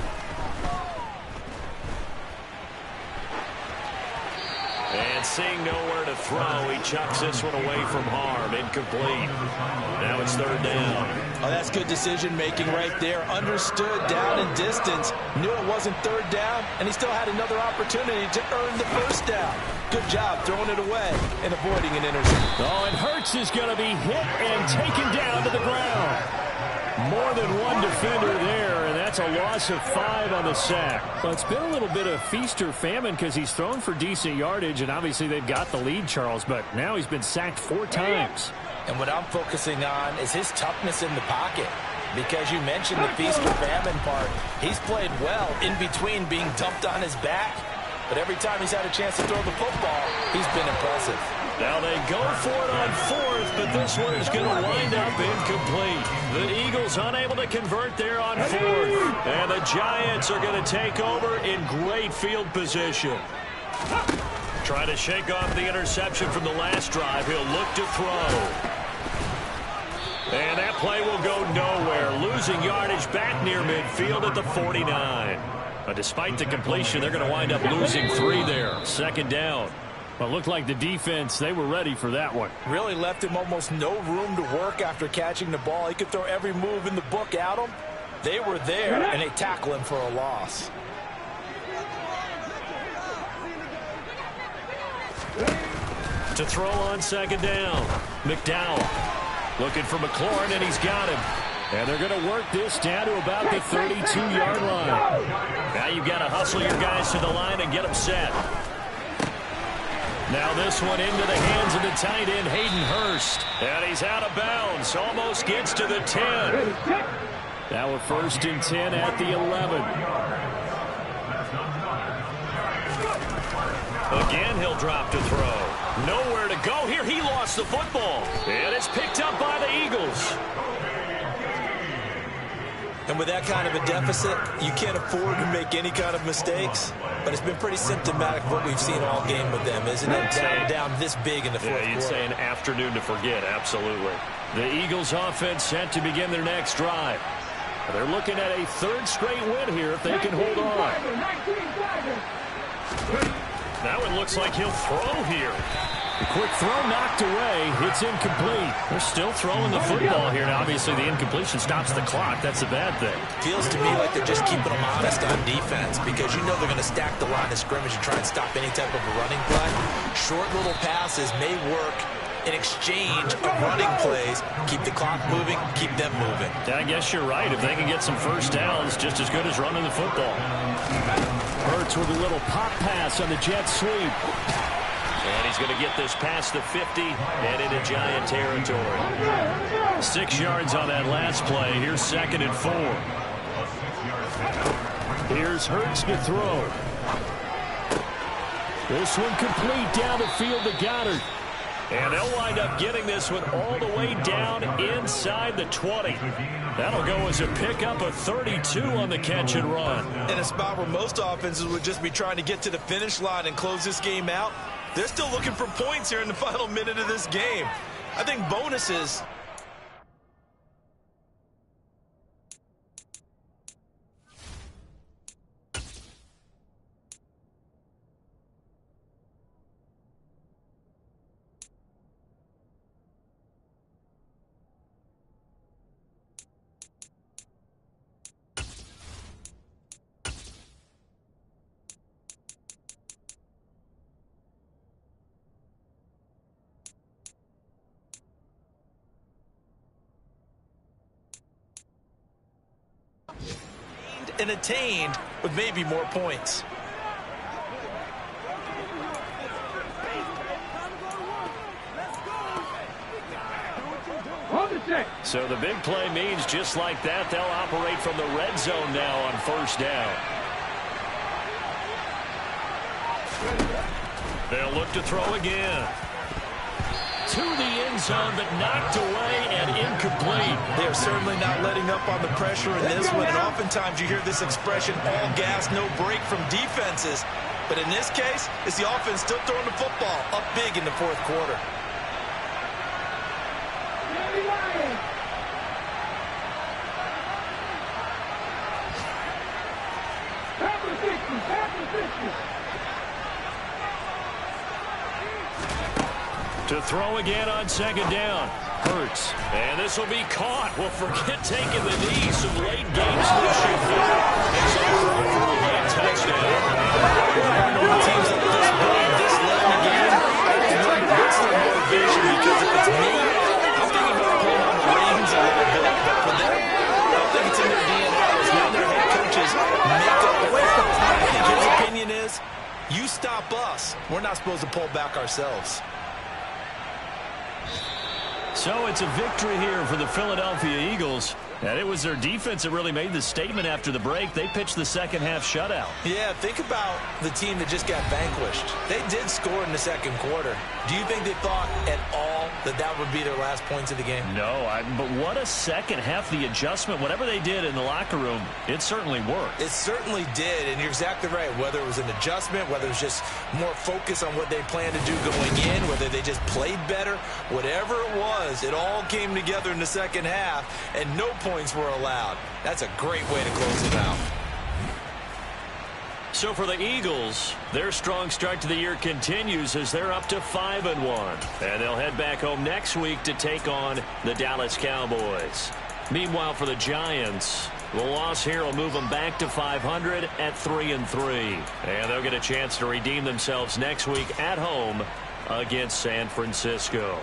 And seeing nowhere to throw, he chucks this one away from harm. Incomplete. Now it's 3rd down. Oh, that's good decision-making right there. Understood down and distance. Knew it wasn't 3rd down, and he still had another opportunity to earn the 1st down. Good job throwing it away and avoiding an interception. Oh, and Hurts is going to be hit and taken down to the ground. More than one defender there, and that's a loss of 5 on the sack. Well, it's been a little bit of feast or famine because he's thrown for decent yardage, and obviously they've got the lead, Charles, but now he's been sacked 4 times. And what I'm focusing on is his toughness in the pocket. Because you mentioned the feast or famine part. He's played well in between being dumped on his back. But every time he's had a chance to throw the football, he's been impressive. Now they go for it on 4th, but this one is going to wind up incomplete. The Eagles unable to convert there on 4th. And the Giants are going to take over in great field position. Trying to shake off the interception from the last drive. He'll look to throw. And that play will go nowhere. Losing yardage back near midfield at the 49. But despite the completion, they're going to wind up losing 3 there. 2nd down. Well, it looked like the defense, they were ready for that one. Really left him almost no room to work after catching the ball. He could throw every move in the book at him. They were there, and they tackle him for a loss. To throw on 2nd down. McDowell looking for McLaurin, and he's got him. And they're going to work this down to about the 32-yard line. Now you've got to hustle your guys to the line and get them set. Now this one into the hands of the tight end, Hayden Hurst. And he's out of bounds. Almost gets to the 10. Now a 1st and 10 at the 11. Again, he'll drop to throw. Nowhere to go here. He lost the football. And it's picked up by the Eagles. And with that kind of a deficit, you can't afford to make any kind of mistakes. But it's been pretty symptomatic of what we've seen all game with them, isn't it? Down this big in the fourth quarter. Yeah, you'd say an afternoon to forget, absolutely. The Eagles offense set to begin their next drive. They're looking at a 3rd straight win here if they can hold on. That one looks like he'll throw here. The quick throw knocked away. It's incomplete. They're still throwing the football here. Now, obviously, the incompletion stops the clock. That's a bad thing. Feels to me like they're just keeping them honest on defense because you know they're going to stack the line of scrimmage and try and stop any type of a running play. Short little passes may work in exchange of running plays. Keep the clock moving, keep them moving. I guess you're right. If they can get some 1st downs, just as good as running the football. Hurts with a little pop pass on the jet sweep. And he's going to get this past the 50 and into Giant territory. 6 yards on that last play. Here's 2nd and 4. Here's Hurts to throw. This one complete down the field to Goddard. And they'll wind up getting this one all the way down inside the 20. That'll go as a pickup of 32 on the catch and run. In a spot where most offenses would just be trying to get to the finish line and close this game out, they're still looking for points here in the final minute of this game. I think bonuses... and attained with maybe more points. So the big play means just like that, they'll operate from the red zone now on first down. They'll look to throw again. To the end zone, but knocked away and incomplete. They're certainly not letting up on the pressure in this one, and oftentimes you hear this expression, all gas, no break from defenses. But in this case, it's the offense still throwing the football up big in the fourth quarter. To throw again on second down. Hurts. And this will be caught. Well, forget taking the knee. Some late game switching there. It's over for a touchdown. Teams at this point, this late in the game, what's their motivation? Because if it's me, I'm thinking about pulling on the reins a little bit. But for them, I don't think it's in their DNA. It's when their head coaches make up the ground. I think his opinion is, you stop us. We're not supposed to pull back ourselves. So it's a victory here for the Philadelphia Eagles. And it was their defense that really made the statement after the break. They pitched the second half shutout. Yeah, think about the team that just got vanquished. They did score in the second quarter. Do you think they thought at all that that would be their last points of the game? No, but what a second half. The adjustment, whatever they did in the locker room, it certainly worked. It certainly did, and you're exactly right. Whether it was an adjustment, whether it was just more focus on what they planned to do going in, whether they just played better, whatever it was, it all came together in the second half, and no points were allowed. That's a great way to close it out. So for the Eagles, their strong start to the year continues as they're up to 5-1. And they'll head back home next week to take on the Dallas Cowboys. Meanwhile, for the Giants, the loss here will move them back to 500 at 3-3. And they'll get a chance to redeem themselves next week at home against San Francisco.